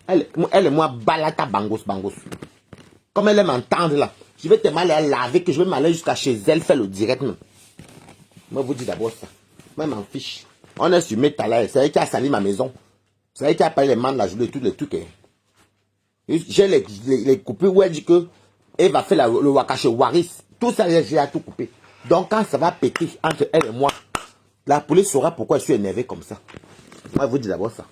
Elle et moi, balata bangos, bangos. Comme elle aime m'entendre là, je vais tellement aller laver que je vais m'aller jusqu'à chez elle, faire le direct même. Moi, vous dis d'abord ça. Moi, je m'en fiche. On est sur Meta là, c'est elle qui a sali ma maison. C'est elle qui a payé les mandats, la journée, tous les trucs. Hein. J'ai les coupures où elle dit que elle va faire le Wakache Waris. Tout ça, j'ai à tout couper. Donc, quand ça va péter entre elle et moi, la police saura pourquoi je suis énervé comme ça. Moi, je vous dis d'abord ça.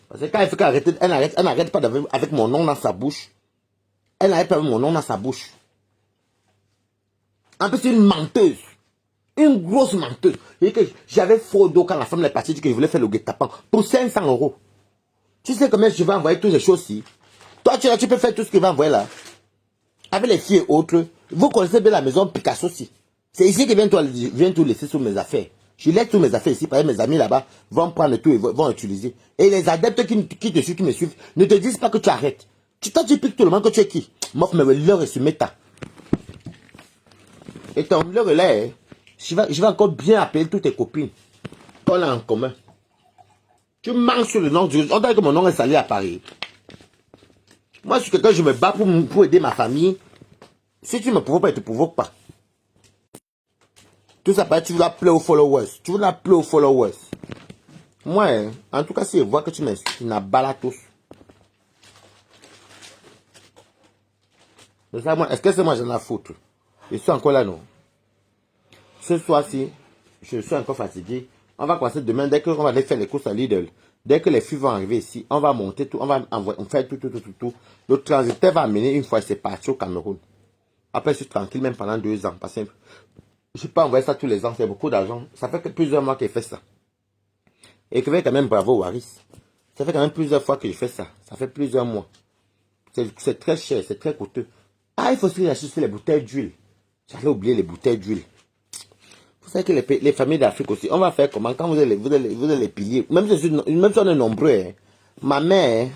Parce que quand elle fait qu'arrêter, elle n'arrête pas avec mon nom dans sa bouche. Elle n'arrête pas avec mon nom dans sa bouche. En plus, c'est une menteuse. Une grosse menteuse. J'avais faux dos quand la femme est partie, dit que je voulais faire le guet-apens pour 500 euros. Tu sais combien je vais envoyer toutes les choses-ci? Toi, tu peux faire tout ce que je vais envoyer là. Avec les filles et autres. Vous connaissez bien la maison Picasso aussi. C'est ici que vient tout laisser sur mes affaires. Je laisse toutes mes affaires ici, parce que mes amis là-bas vont prendre tout et vont utiliser. Et les adeptes qui te suivent, qui me suivent, ne te disent pas que tu arrêtes. Toi, tu piques tout le monde que tu es qui? Mof, mais l'heure est sur Meta. Et ton l'heure là, hein, je vais encore bien appeler toutes tes copines qu'on a en commun. Tu manques sur le nom du... On dirait que mon nom est salé à Paris. Moi, je suis quelqu'un, je me bats pour aider ma famille. Si tu ne me provoques pas, tu ne te provoques pas. Tout ça, tu veux appeler aux followers. Tu veux appeler aux followers. Moi, hein, en tout cas, si je vois que tu m'insultes, tu n'as pas la tous. Mais ça, moi, est-ce que c'est moi j'en ai à foutre? Je suis encore là, non? Ce soir-ci, je suis encore fatigué. On va commencer demain, dès qu'on va aller faire les courses à Lidl. Dès que les filles vont arriver ici, on va monter tout, on va faire tout. Le transiteur va amener une fois, c'est parti au Cameroun. Après, je suis tranquille même pendant 2 ans. Parce que je ne peux pas envoyer ça tous les ans, c'est beaucoup d'argent. Ça fait que plusieurs mois que je fais ça. Et que quand même bravo Waris. Ça fait quand même plusieurs fois que je fais ça. Ça fait plusieurs mois. C'est très cher, c'est très coûteux. Ah, il faut aussi acheter les bouteilles d'huile. J'allais oublier les bouteilles d'huile. Vous savez que les familles d'Afrique aussi, on va faire comment? Quand vous allez les piliers, même si on est nombreux, hein, ma mère,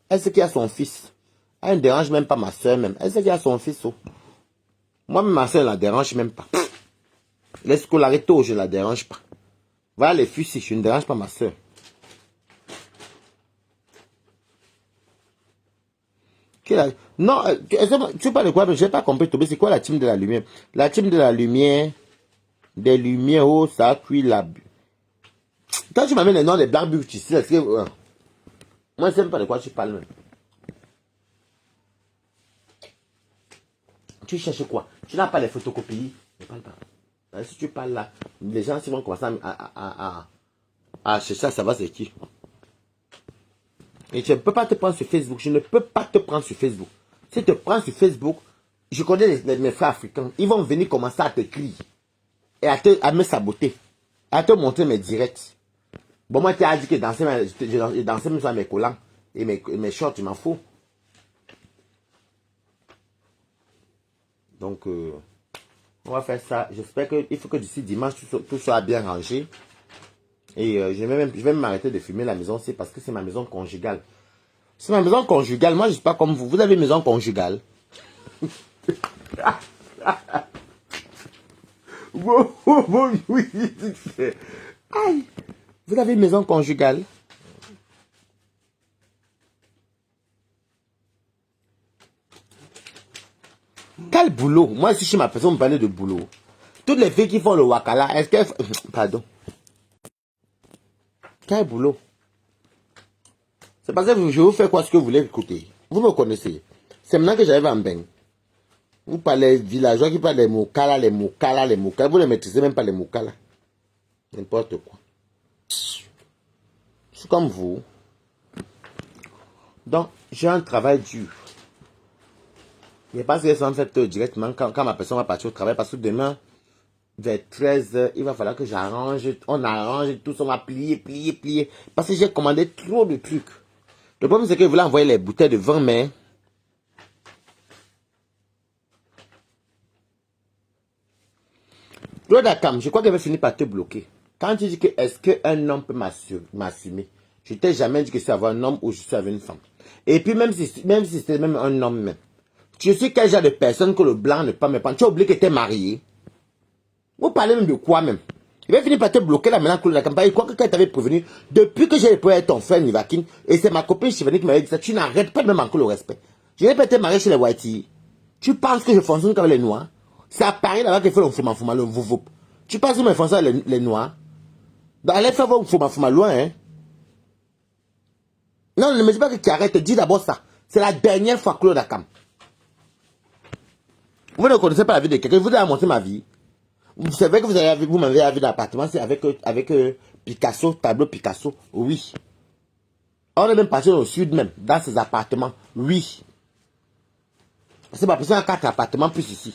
elle sait qu'il y a son fils. Elle ne dérange même pas ma soeur même. Elle sait qu'il y a son fils. Oh. Moi, ma soeur ne la dérange même pas. Les scolarités, je ne la dérange pas. Voilà les fusils, je ne dérange pas ma soeur. Non, tu parles de quoi? Je n'ai pas compris, c'est quoi la team de la lumière? La team de la lumière, des lumières, oh, ça cuit la... Quand tu m'amènes les noms des Black Beauty, tu sais, moi, je ne sais pas de quoi tu parles même. Tu cherches quoi? Tu n'as pas les photocopies? Ne parle pas. Si tu parles là, les gens vont commencer à chercher à savoir c'est qui. Et je ne peux pas te prendre sur Facebook. Je ne peux pas te prendre sur Facebook. Si tu te prends sur Facebook, je connais mes frères africains. Ils vont venir commencer à te crier. Et à me saboter. À te montrer mes directs. Bon, moi, tu as dit que je dansais même sur mes collants. Et mes shorts, je m'en fous. Donc, on va faire ça. J'espère qu'il faut que d'ici dimanche, tout soit bien rangé. Et je vais même m'arrêter de fumer la maison aussi parce que c'est ma maison conjugale. C'est ma maison conjugale. Moi, je ne suis pas comme vous. Vous avez une maison conjugale. Oui. Aïe. Vous avez une maison conjugale? Quel boulot? Moi, si je suis ma personne, me parler de boulot. Toutes les filles qui font le wakala, est-ce qu'elles... Pardon. Quel boulot? C'est parce que je vous fais quoi ce que vous voulez écouter. Vous me connaissez. C'est maintenant que j'arrive en bain. Vous parlez villageois qui parlent des moukala, les moukala, les moukala. Vous ne maîtrisez même pas les moukala. N'importe quoi. Je suis comme vous. Donc, j'ai un travail dur. Je ne sais pas si elles sont faites directement quand ma personne va partir au travail. Parce que demain, vers 13h, il va falloir que j'arrange. On arrange tout, on va plier. Parce que j'ai commandé trop de trucs. Le problème, c'est que je voulais envoyer les bouteilles de vin, mais... Claude Akam, je crois qu'elle va finir par te bloquer. Quand tu dis que est-ce qu'un homme peut m'assumer, je t'ai jamais dit que c'est avoir un homme ou je suis avec une femme. Et puis même si c'était même un homme même, tu sais quel genre de personne que le blanc ne peut pas me prendre. Tu as oublié que tu es marié. Vous parlez même de quoi même? Il va finir par te bloquer là maintenant, Claude Akam. Il croit que quand tu avais prévenu, depuis que j'ai prévenu ton frère Nivakin, et c'est ma copine Chivani qui m'avait dit ça, tu n'arrêtes pas de me manquer le respect. Je n'ai pas été marié chez les Whitey. Tu penses que je fonctionne comme les Noirs? C'est à Paris là-bas qu'il fait le fouma le vouvoup. Tu penses que je fonctionne les Noirs? Donc allez faire vos fouma loin, hein? Non, ne me dis pas que tu arrêtes, dis d'abord ça. C'est la dernière fois, Claude Akam. Vous ne connaissez pas la vie de quelqu'un, vous avez montré ma vie. Vous savez que vous m'avez vu d'appartement, c'est avec Picasso, tableau Picasso, oui. On est même passé au sud même, dans ces appartements, oui. C'est ma personne a 4 appartements plus ici.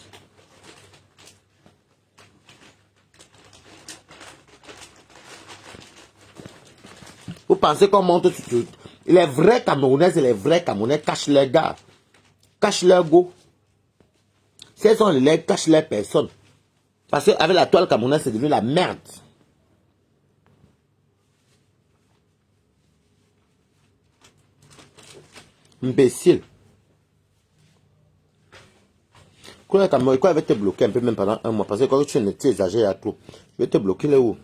Vous pensez qu'on monte sur... Les vrais Camerounais et les vrais Camerounais cachent leurs gars. Cachent leurs go. Si elles sont les lèvres, cachent leurs personnes. Parce qu'avec la toile camerounaise, c'est devenu la merde. Imbécile. Quoi, elle va te bloquer un peu même pendant un mois. Parce que quand tu exagères à tout, je vais te bloquer là où.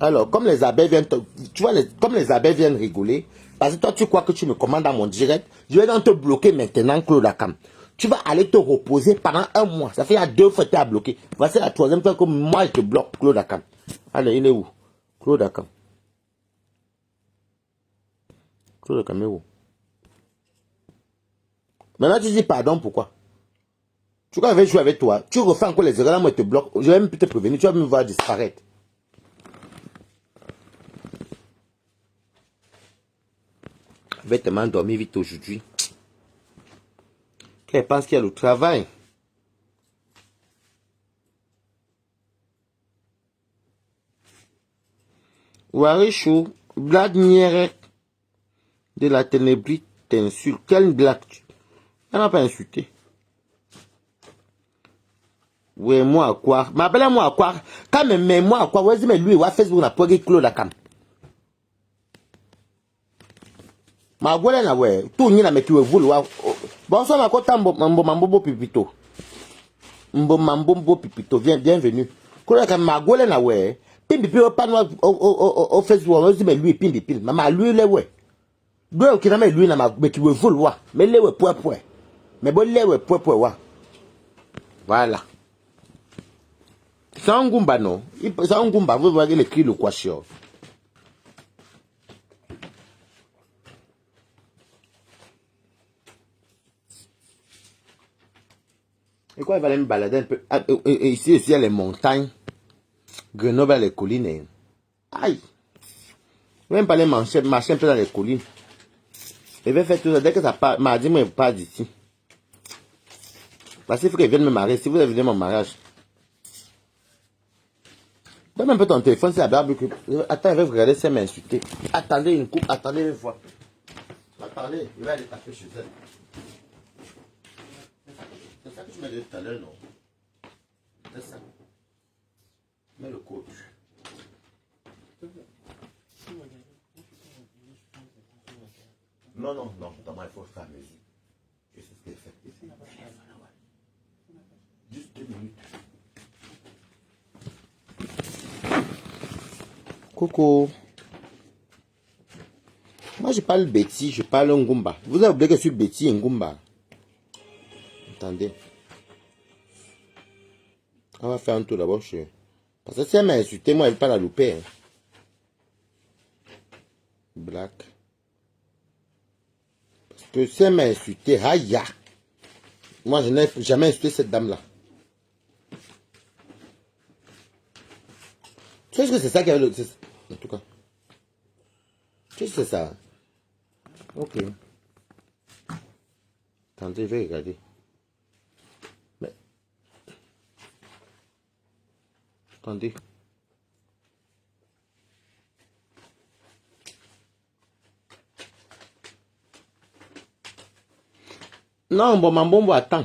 Alors, comme les abeilles viennent, tu vois, comme les abeilles viennent rigoler, parce que toi, tu crois que tu me commandes dans mon direct, je vais donc te bloquer maintenant, Claude Akam. Tu vas aller te reposer pendant un mois. Ça fait il y a 2 fois que tu as bloqué. Voici la 3e fois que moi, je te bloque, Claude Akam. Allez, il est où? Claude Akam. Claude Akam est où? Maintenant, tu dis pardon, pourquoi? Tu crois que je vais jouer avec toi? Tu refais encore les erreurs, là, moi, je te bloque. Je vais même plus te prévenir, tu vas me voir disparaître. Je vais tellement dormir vite aujourd'hui. Qu'elle pense qu'il y a le travail. Warichou, blague nière de la ténébrite t'insulte. Quelle blague? Elle n'a pas insulté. Oui, moi à quoi? M'appelle-moi à quoi? Quand même, moi à quoi? Ouais, mais lui, ouais, Facebook n'a pas de Claude Akam. Ma gueule na ouais, tout n'y a mais tu veux vouloir. Bonsoir, ma côte, mambo pipito. Mambo pipito, bienvenue. Claude Akam, ma gueule na ouais. Pimpi pas au Facebook, on dit mais lui, pimpi, maman, lui, le ouais. Deux qui n'a mais lui, mais tu veux vouloir. Mais le ouais, point. Mais bon, le ouais, point, ouais. Voilà. C'est un goumba, non? C'est un goumba, vous voyez le cri de quoi sur. Et quoi, il va aller me balader un peu. Ici, il y a les montagnes. Grenoble, les collines. Aïe. Il va même pas aller marcher un peu dans les collines. Il va faire tout ça. Dès que ça part, mardi, moi, il part d'ici. Parce qu'il faut qu'il vienne me marier. Si vous avez venu mon mariage. Donne un peu ton téléphone, c'est la barbe que... Attends, il va regarder si elle m'a insulté. Attendez une coupe, attendez une fois. Attendez, il va aller taper chez elle. C'est ça que tu m'as dit tout à l'heure, non? C'est ça. Mets le coach. Non, notamment, il faut faire mesure. Je sais ce qu'elle fait. Juste 2 minutes. Coco. Moi, je parle Betty, je parle Ngumba. Vous avez oublié que je suis Betty et Ngumba. Attendez. On va faire un tour d'abord. Parce que si elle m'a insulté, moi, elle ne veut pas la louper. Hein. Black. Parce que si elle m'a insulté, aïe. Moi, je n'ai jamais insulté cette dame-là. Tu sais que c'est ça qui avait le... En tout cas. Tu sais que c'est ça. Ok. Attendez, je vais regarder. Mais... Attendez. Non, bon, Mambombo, attends.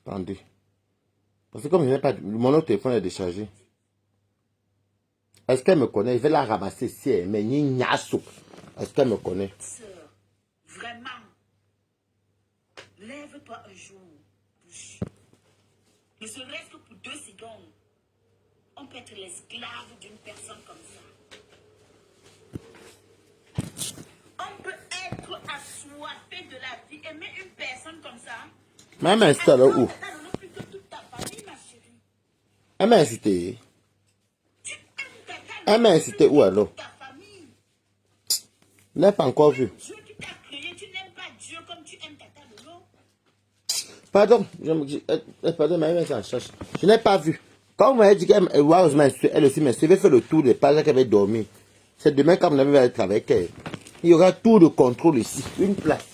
Attendez. Parce que comme je n'ai pas... Mon autre téléphone est déchargé. Est-ce qu'elle me connaît? Je vais la ramasser si elle mais ni niasso. Est-ce qu'elle me connaît?
Sœur, vraiment, lève-toi un jour. Ne serait-ce que pour 2 secondes. On peut être l'esclave d'une personne comme ça. On peut être assoiffé de la vie, aimer une personne comme ça.
Même installé où? Elle m'a insulté. Elle m'a insulté où alors? Je n'ai pas encore vu.
Dieu qui t'a créé, tu n'aimes pas Dieu comme tu aimes Tata Lolo.
Pardon, pardon, mais je n'ai pas vu. Quand vous m'avez dit qu'elle elle aussi m'a fait le tour des pages qu'elle avait dormi. C'est demain quand vous n'avez pas travailler avec elle. Il y aura tout de contrôle ici, une place.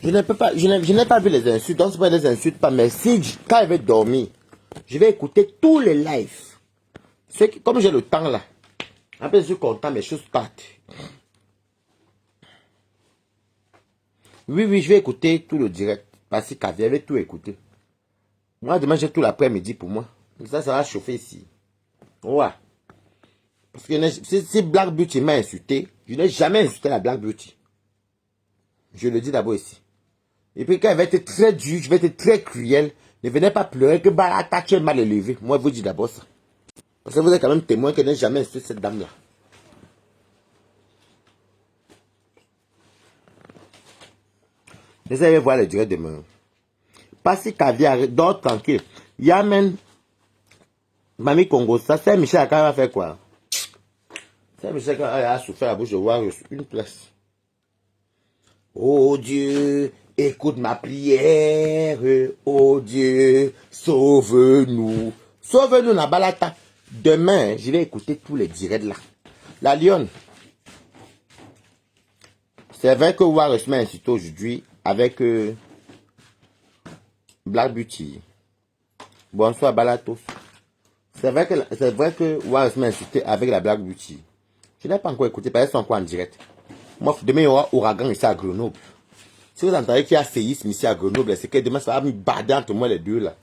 Je ne peux pas, je n'ai pas vu les insultes, donc c'est pas des insultes, pas, mais si, quand elle va dormir, je vais écouter tous les lives. Comme j'ai le temps là, après je suis content, mes choses partent. Oui, je vais écouter tout le direct. Parce que Caviar avait tout écouté. Moi, demain, j'ai tout l'après-midi pour moi. Ça va chauffer ici. Ouais. Parce que si Black Beauty m'a insulté, je n'ai jamais insulté la Black Beauty. Je le dis d'abord ici. Et puis quand elle va être très dure, je vais être très cruel. Ne venez pas pleurer que Barata, tu es mal élevé. Moi, je vous dis d'abord ça. Parce que vous êtes quand même témoin que je n'ai jamais insulté cette dame-là. Vous allez voir le direct demain. Pas si Caviar, dors tranquille. Yamen, Mamie Congo, ça, c'est Michel Akara va faire quoi? C'est Michel Akara a souffert la bouche de voir une place. Oh Dieu, écoute ma prière. Oh Dieu, sauve-nous. Sauve-nous, Nabalata. Demain, je vais écouter tous les directs là. La Lionne. C'est vrai que Warren m'a incité aujourd'hui avec Black Beauty. Bonsoir, Balatos. C'est vrai que Warren m'a incité avec la Black Beauty. Je n'ai pas encore écouté, parce qu'ils sont encore en direct. Moi, demain, il y aura ouragan ici à Grenoble. Si vous entendez qu'il y a séisme ici à Grenoble, c'est que demain, ça va me barder entre moi les deux là.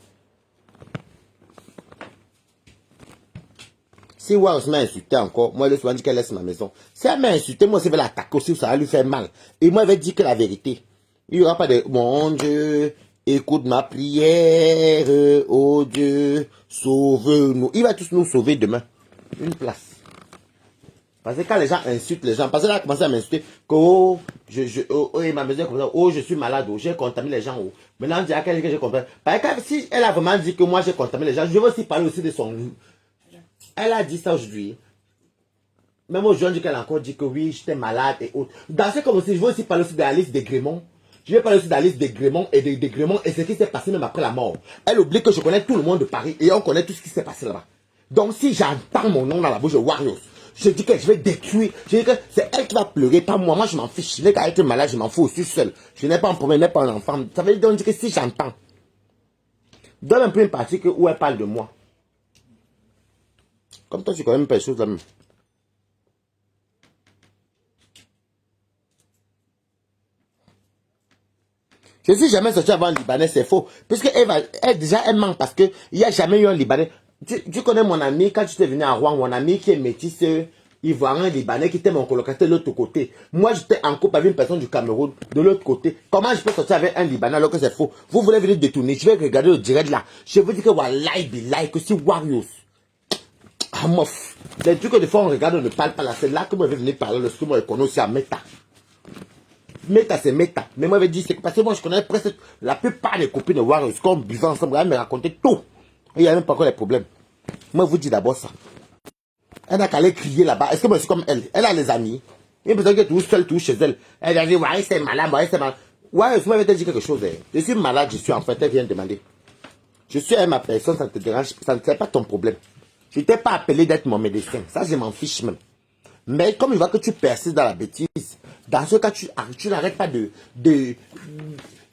Si Warren m'a insulté encore, moi, je lui ai dit qu'elle laisse ma maison. Si elle m'a insulté, moi, je vais l'attaquer aussi, ça va lui faire mal. Et moi, je vais dire que la vérité. Il n'y aura pas de mon Dieu, écoute ma prière, oh Dieu, sauve-nous. Il va tous nous sauver demain. Une place. Parce que quand les gens insultent les gens, parce qu'elle a commencé à m'insulter, que oh, il m'a dit comme ça, oh, je suis malade, oh, j'ai contaminé les gens, oh. Maintenant, on dit à quelqu'un que j'ai contaminé. Parce que si elle a vraiment dit que moi j'ai contaminé les gens, je vais aussi parler aussi de son. Elle a dit ça aujourd'hui. Même aujourd'hui, qu'elle a encore dit que oui, j'étais malade et autres. Dans ce cas aussi, je vais aussi parler aussi de la liste des gréments. Je vais parler aussi de la liste des gréments et des gréments et ce qui s'est passé même après la mort. Elle oublie que je connais tout le monde de Paris et on connaît tout ce qui s'est passé là-bas. Donc si j'entends mon nom dans la bouche de Warriors, je dis que je vais détruire. Je dis que c'est elle qui va pleurer, pas moi. Moi, je m'en fiche. Je n'ai qu'à être malade, je m'en fous aussi seul. Je n'ai pas un problème, je n'ai pas un enfant. Ça veut dire que si j'entends, donne un peu une partie où elle parle de moi. Comme toi, tu connais même pas les choses là même. Je suis jamais sorti avant un Libanais, c'est faux. Puisque elle, déjà, elle manque parce qu'il n'y a jamais eu un Libanais. Tu connais mon ami, quand tu es venu à Rouen, mon ami qui est métis, ivoirien, Libanais, qui était mon colocataire de l'autre côté. Moi, j'étais en couple avec une personne du Cameroun, de l'autre côté. Comment je peux sortir avec un Libanais alors que c'est faux? Vous voulez venir détourner, je vais regarder le direct là. Je vous dis que Wallahi Billahi, que si Warriors. Ah, mof. Les trucs que des fois on regarde, on ne parle pas là. C'est là que moi je vais venir parler de ce que moi je connais aussi à Meta. Meta, c'est Meta. Mais moi je vais dire, c'est parce que moi je connais presque la plupart des copines de Warriors, qu'on buvait ensemble, elle me racontait tout. Et il n'y a même pas encore les problèmes. Moi je vous dis d'abord ça. Elle n'a qu'à aller crier là-bas. Est-ce que moi je suis comme elle? Elle a les amis. Il y a une personne qui est tout seule, tout chez elle. Elle a dit, ouais, c'est malade, ouais, c'est malade. Ouais, moi je vais te dire quelque chose. Hein. Je suis malade, je suis en fait, elle vient de demander. Je suis avec ma personne, ça ne te dérange, ça ne fait pas ton problème. Je ne t'ai pas appelé d'être mon médecin. Ça, je m'en fiche même. Mais comme je vois que tu persistes dans la bêtise, dans ce cas, tu n'arrêtes pas de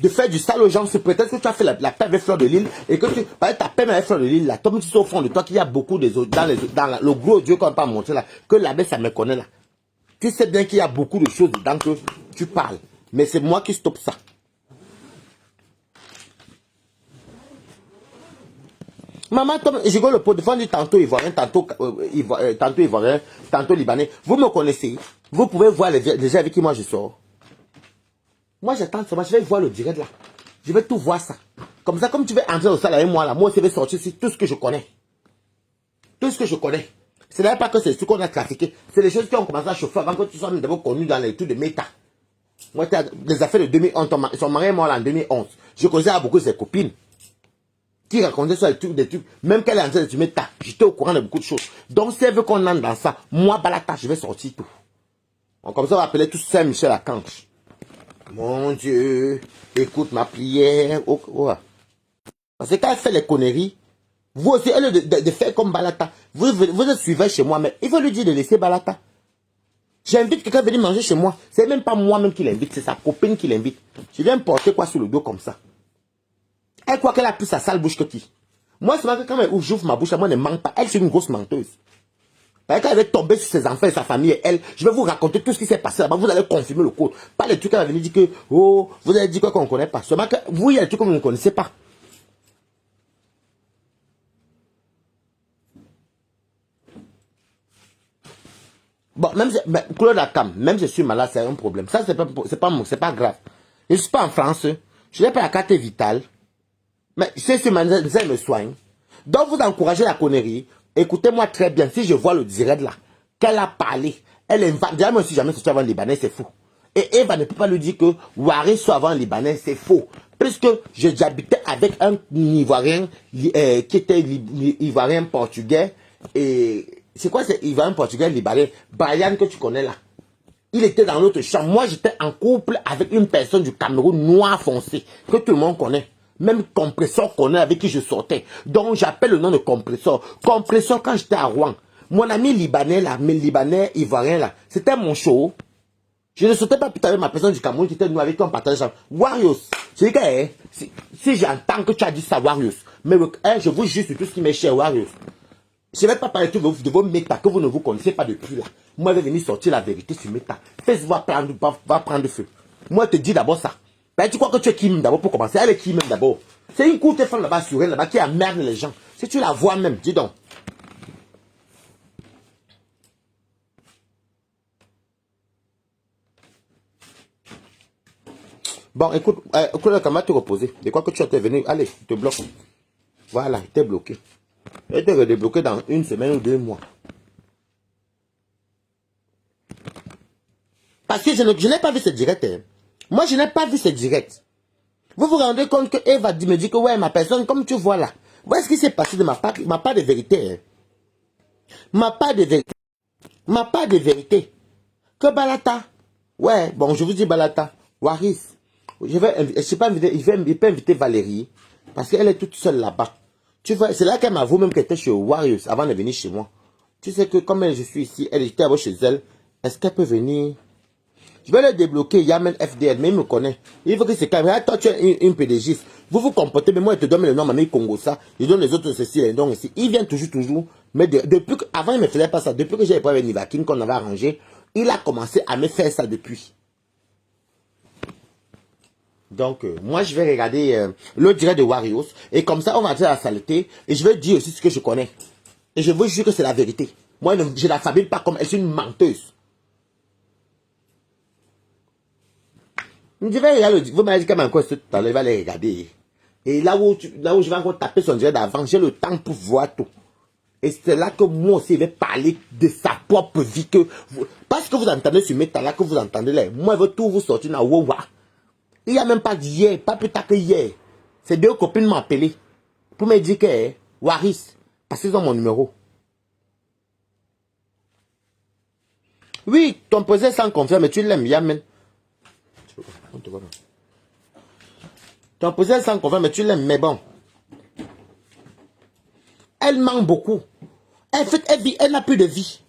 faire du sale aux gens. C'est peut-être que tu as fait la paix avec Fleur de Lille et que tu ta paix avec Fleur de Lille, là, comme tu sais au fond de toi qu'il y a beaucoup de autres, dans le gros Dieu qu'on ne peut pas montrer là, que l'abbé, ça me connaît là. Tu sais bien qu'il y a beaucoup de choses dedans que tu parles. Mais c'est moi qui stoppe ça. Maman, je vois le pot de fond du tantôt ivoirien, tantôt ivoirien, tantôt libanais. Vous me connaissez. Vous pouvez voir les gens avec qui moi je sors. Moi j'attends seulement, je vais voir le direct là. Je vais tout voir ça. Comme ça, comme tu veux entrer au salle avec moi là, moi aussi je vais sortir sur tout ce que je connais. Tout ce que je connais. Ce n'est pas que c'est ce qu'on a trafiqué. C'est les choses qui ont commencé à chauffer avant que tu sois d'abord connu dans les trucs de méta. Moi, les affaires de 2011, son mari est mort là en 2011. Je connaissais à beaucoup de ses copines qui racontait sur des trucs, même qu'elle est en train de tuer ta, j'étais au courant de beaucoup de choses. Donc, si elle veut qu'on entre dans ça, moi, Balata, je vais sortir tout. Donc, comme ça, on va appeler tout Saint-Michel à Canche. Mon Dieu, écoute ma prière. Oh, oh. Parce que quand elle fait les conneries, vous aussi, elle de faire comme Balata. Vous êtes suivez chez moi, mais il faut lui dire de laisser Balata. J'invite quelqu'un à venir manger chez moi. C'est même pas moi-même qui l'invite, c'est sa copine qui l'invite. Je viens me porter quoi sur le dos comme ça. Elle croit qu'elle a plus sa sale bouche que qui. Moi, c'est vrai que quand j'ouvre ma bouche, moi, ne ment pas. Elle, c'est une grosse menteuse. Parce qu'elle va tomber sur ses enfants et sa famille et elle, je vais vous raconter tout ce qui s'est passé là-bas. Vous allez confirmer le code. Pas les trucs qu'elle va venir dire que, oh, vous avez dit quoi qu'on ne connaît pas. Seulement que vous, il y a des trucs que vous ne connaissez pas. Bon, même Claude Akam, même si je suis malade, c'est un problème. Ça, c'est pas grave. Je ne suis pas en France. Je n'ai pas la carte vitale. Mais c'est ce matin, me soigne. Donc, vous encouragez la connerie. Écoutez-moi très bien. Si je vois le direct là, qu'elle a parlé, elle invente. Déjà, moi aussi, jamais sorti avant le Libanais, c'est faux. Et Eva ne peut pas lui dire que Wari soit avant le Libanais, c'est faux. Puisque j'habitais avec un Ivoirien qui était Ivoirien portugais. Et c'est quoi, c'est Ivoirien portugais Libanais? Brian que tu connais là. Il était dans l'autre chambre. Moi, j'étais en couple avec une personne du Cameroun noir foncé, que tout le monde connaît. Même Compresseur connaît avec qui je sortais. Donc, j'appelle le nom de Compresseur. Compresseur, quand j'étais à Rouen, mon ami libanais là, mes libanais ivoiriens là, c'était mon show. Je ne sortais pas plus avec ma personne du Cameroun qui était noire avec qui on partageait ça. Warriors. Je dis que, si j'entends que tu as dit ça, Warriors, mais je vous jure sur tout ce qui m'est cher, Warriors. Je ne vais pas parler de vos méta que vous ne vous connaissez pas depuis là. Moi, je vais venir sortir la vérité sur méta. Facebook va prendre feu. Moi, je te dis d'abord ça. Ben, tu crois que tu es qui même d'abord pour commencer? Elle est qui même d'abord? C'est une courte femme là-bas sur elle, là-bas, qui emmerde les gens. Si tu la vois même, dis donc. Bon, écoute, comment te reposer? De quoi que tu es venu? Allez, je te bloque. Voilà, il t'est bloqué. Il te redébloqué dans 1 semaine ou 2 mois. Parce que je n'ai pas vu ce direct. Hein. Moi, je n'ai pas vu ce direct. Vous vous rendez compte que Eva me dit que ouais, ma personne, comme tu vois là, voilà ce qui s'est passé de ma part de vérité. Hein. Ma part de vérité. Ma part de vérité. Que Balata. Ouais, bon, je vous dis Balata. Waris. Je sais pas inviter, il peut inviter Valérie. Parce qu'elle est toute seule là-bas. Tu vois, c'est là qu'elle m'a avoué même qu'elle était chez Warriors avant de venir chez moi. Tu sais que comme je suis ici, elle était chez elle. Est-ce qu'elle peut venir? Je vais le débloquer, Yamen FDL, mais il me connaît. Il faut que c'est calme. Toi, tu es une PDG. Vous vous comportez, mais moi, je te donne le nom, Mamie Congo, ça. Je donne les autres ceci, et donc ici. Il vient toujours. Mais depuis que, avant, il ne me faisait pas ça. Depuis que j'ai pas avec Nivakin, qu'on avait arrangé, il a commencé à me faire ça depuis. Donc, moi, je vais regarder le direct de Warriors. Et comme ça, on va dire la saleté. Et je vais dire aussi ce que je connais. Et je vous jure que c'est la vérité. Moi, je ne la fabule pas comme elle. C'est une menteuse. Je vais regarder. Vous m'avez dit quand même quoi tout à l'heure. Il va les regarder. Et là où je vais encore taper son direct d'avant, j'ai le temps pour voir tout. Et c'est là que moi aussi, je vais parler de sa propre vie. Parce que vous entendez sur mes talents, que vous entendez là. Moi, je veux tout vous sortir dans Wawa. Il n'y a même pas d'hier, pas plus tard que hier. Ces deux copines m'ont appelé pour me dire que Waris, parce qu'ils ont mon numéro. Oui, ton posé sans confiance, mais tu l'aimes bien, man. Ton posé sans confiance, mais tu l'aimes, mais bon. Elle ment beaucoup. Elle n'a plus de vie.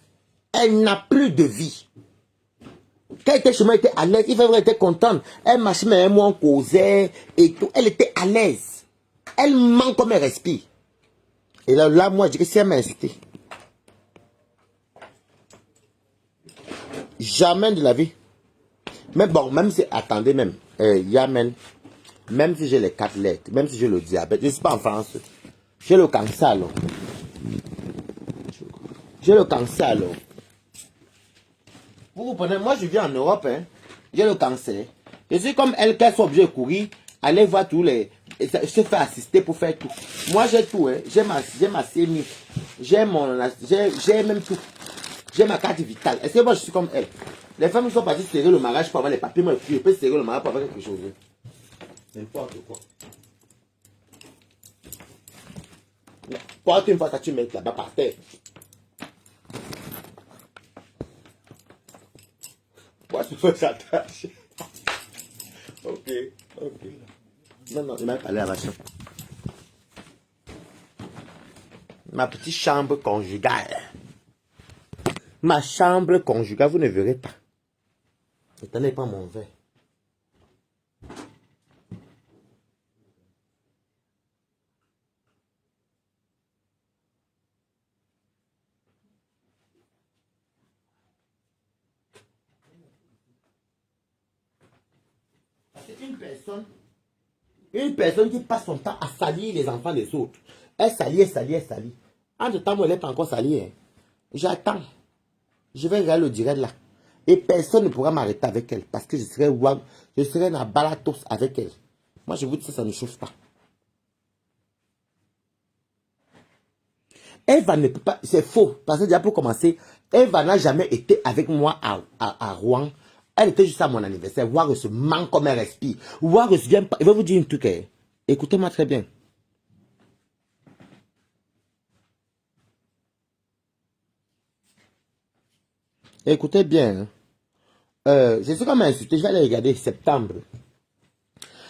Elle n'a plus de vie. Quand elle était chez moi, elle était à l'aise. Il fallait être contente. Elle marchait, mais moi, on causait et tout. Elle était à l'aise. Elle ment comme elle respire. Et là moi, je dis que si elle m'a insulté. Jamais de la vie. Mais bon, même si, attendez même, Yamen, même si j'ai les 4 lettres, même si j'ai le diabète, je ne suis pas en France. J'ai le cancer alors. J'ai le cancer alors. Vous comprenez, moi je vis en Europe, hein. J'ai le cancer. Je suis comme elle, qu'elle soit obligée de courir, aller voir tous les... se faire assister pour faire tout. Moi j'ai tout, hein. J'ai ma CMI. J'ai même tout. J'ai ma carte vitale. Est-ce que moi je suis comme elle? Les femmes sont parties serrer le mariage pour avoir les papiers. Moi je peux serrer le mariage pour avoir quelque chose. N'importe quoi. Porte une fois que tu mets là-bas par terre. Pourquoi tu fais ça tâche? Ok. Non, il m'a parlé à ma chambre. Ma petite chambre conjugale. Ma chambre conjugale, vous ne verrez pas. Ne tenez pas mon verre. C'est une personne qui passe son temps à salir les enfants des autres. Elle salit. Entre temps, moi, elle n'est pas encore salie. Hein. J'attends. Je vais regarder le direct là. Et personne ne pourra m'arrêter avec elle. Parce que je serai dans balatos avec elle. Moi, je vous dis ça ne chauffe pas. Eva ne peut pas, c'est faux. Parce que déjà pour commencer, Eva n'a jamais été avec moi à Rouen. Elle était juste à mon anniversaire. Warriors se ment comme elle respire. Warriors vient pas. Il va vous dire un truc. Hein. Écoutez-moi très bien. Écoutez bien. Hein. Je suis comme insulté. Je vais aller regarder septembre.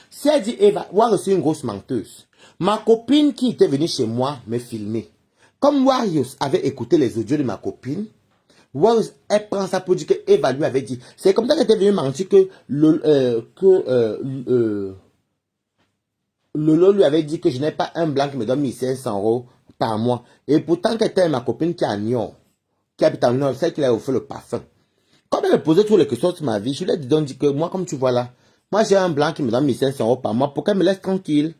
Si elle dit Eva, Warriors c'est une grosse menteuse. Ma copine qui était venue chez moi me filmer. Comme Warriors avait écouté les audios de ma copine, Warriors, elle prend ça pour dire que Eva lui avait dit. C'est comme ça qu'elle était venue mentir que Lolo lui avait dit que je n'ai pas un blanc qui me donne 1500 € par mois. Et pourtant, qu'elle était ma copine qui est à Nyon, qui habite en Nord, celle qui a offert le parfum. Comme elle me posait toutes les questions sur ma vie, je lui ai dit que moi, comme tu vois là, moi j'ai un blanc qui me donne 1500 € par mois, pourquoi elle me laisse tranquille?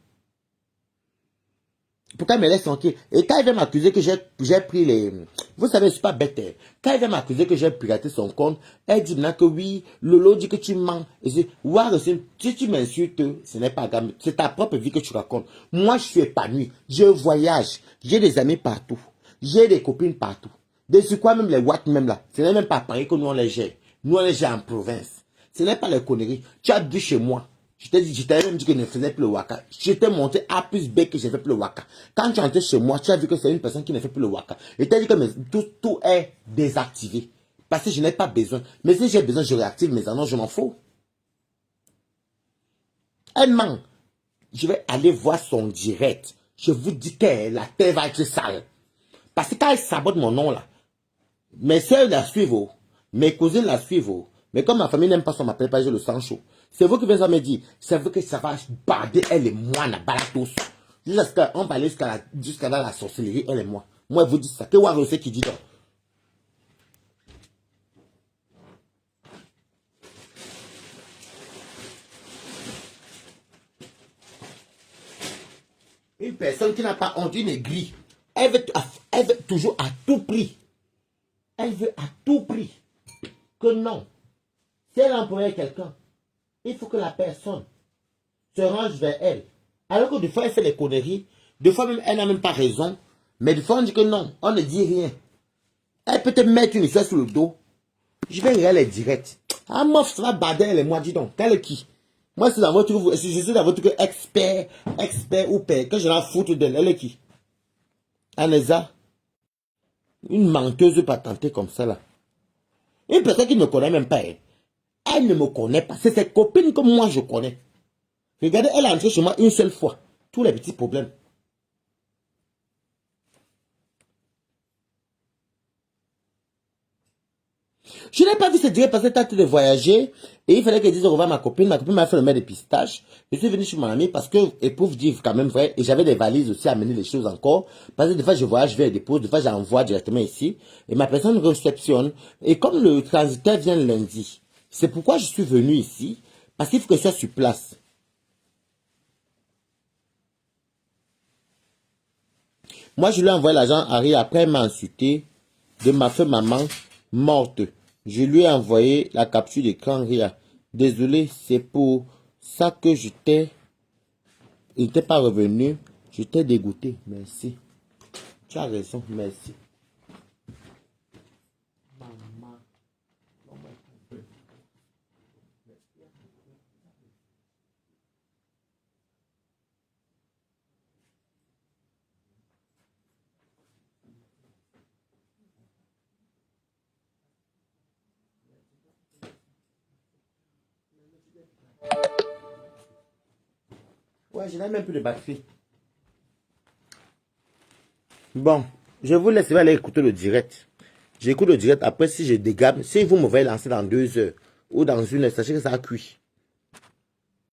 Pourquoi elle me laisse tranquille? Et quand elle vient m'accuser que j'ai pris les... Vous savez, je ne suis pas bête. Hein. Quand elle vient m'accuser que j'ai piraté son compte, elle dit maintenant que oui, Lolo dit que tu mens. Et je dis, ouais, si tu m'insultes, ce n'est pas grave. C'est ta propre vie que tu racontes. Moi, je suis épanoui. Je voyage. J'ai des amis partout. J'ai des copines partout. Dessus quoi, même les watts même là. Ce n'est même pas à Paris que nous on les gère. Nous on les gère en province. Ce n'est pas les conneries. Tu as vu chez moi. Je t'avais même dit que je ne faisais plus le waka. J'étais monté A plus B que je ne fais plus le waka. Quand tu entres chez moi, tu as vu que c'est une personne qui ne fait plus le waka. Je t'ai dit que tout est désactivé. Parce que je n'ai pas besoin. Mais si j'ai besoin, je réactive mes annonces, je m'en fous. Elle ment. Je vais aller voir son direct. Je vous dis que la terre va être sale. Parce que quand elle sabote mon nom là, mes soeurs la suivent, mes cousines la suivent. Mais comme ma famille n'aime pas ça, on m'appelle pas, j'ai le sang chaud. C'est vous qui venez à me dire, c'est vrai que ça va barder elle et moi, na balatos. On va aller jusqu'à la sorcellerie, elle et moi. Moi, je vous dis ça. Que Warriors c'est qui dit donc? Une personne qui n'a pas honte, une aigrie, elle veut toujours à tout prix. Elle veut à tout prix que non. Si elle emploie quelqu'un, il faut que la personne se range vers elle. Alors que des fois, elle fait des conneries. Des fois, même, elle n'a même pas raison. Mais des fois, on dit que non, on ne dit rien. Elle peut te mettre une histoire sur le dos. Je vais regarder les directs. Ah, moi, ça va bader elle et moi, dis donc. Quel est qui? Moi, c'est dans votre truc, je suis dans votre truc expert ou père. Quand je la foutre d'elle, elle est qui? Anessa. Une menteuse patentée comme ça, là. Une personne qui ne me connaît même pas, elle. Elle ne me connaît pas. C'est ses copines que moi, je connais. Regardez, elle est entrée chez moi une seule fois. Tous les petits problèmes. Je n'ai pas vu ce direct parce qu'elle était de voyager et il fallait qu'elle dise au revoir à ma copine. Ma copine m'a fait le mettre des pistaches. Je suis venu chez mon ami parce que, et pour vous dire quand même vrai, et j'avais des valises aussi à amener des choses encore. Parce que des fois je voyage, je vais dépose, des fois j'envoie directement ici. Et ma personne réceptionne. Et comme le transitaire vient lundi, c'est pourquoi je suis venu ici. Parce qu'il faut que je sois sur place. Moi, je lui ai envoyé l'argent à Harry. Après, elle m'a insulté de ma feu maman morte. Je lui ai envoyé la capture d'écran Ria. Désolé, c'est pour ça que je n'étais pas revenu. Je t'ai dégoûté. Merci. Tu as raison. Merci. Ouais, je n'ai même plus de batterie. Bon, je vous laisse aller écouter le direct. J'écoute le direct. Après, si je dégabe, si vous me voyez lancer dans 2 heures ou dans 1 heure, sachez que ça a cuit.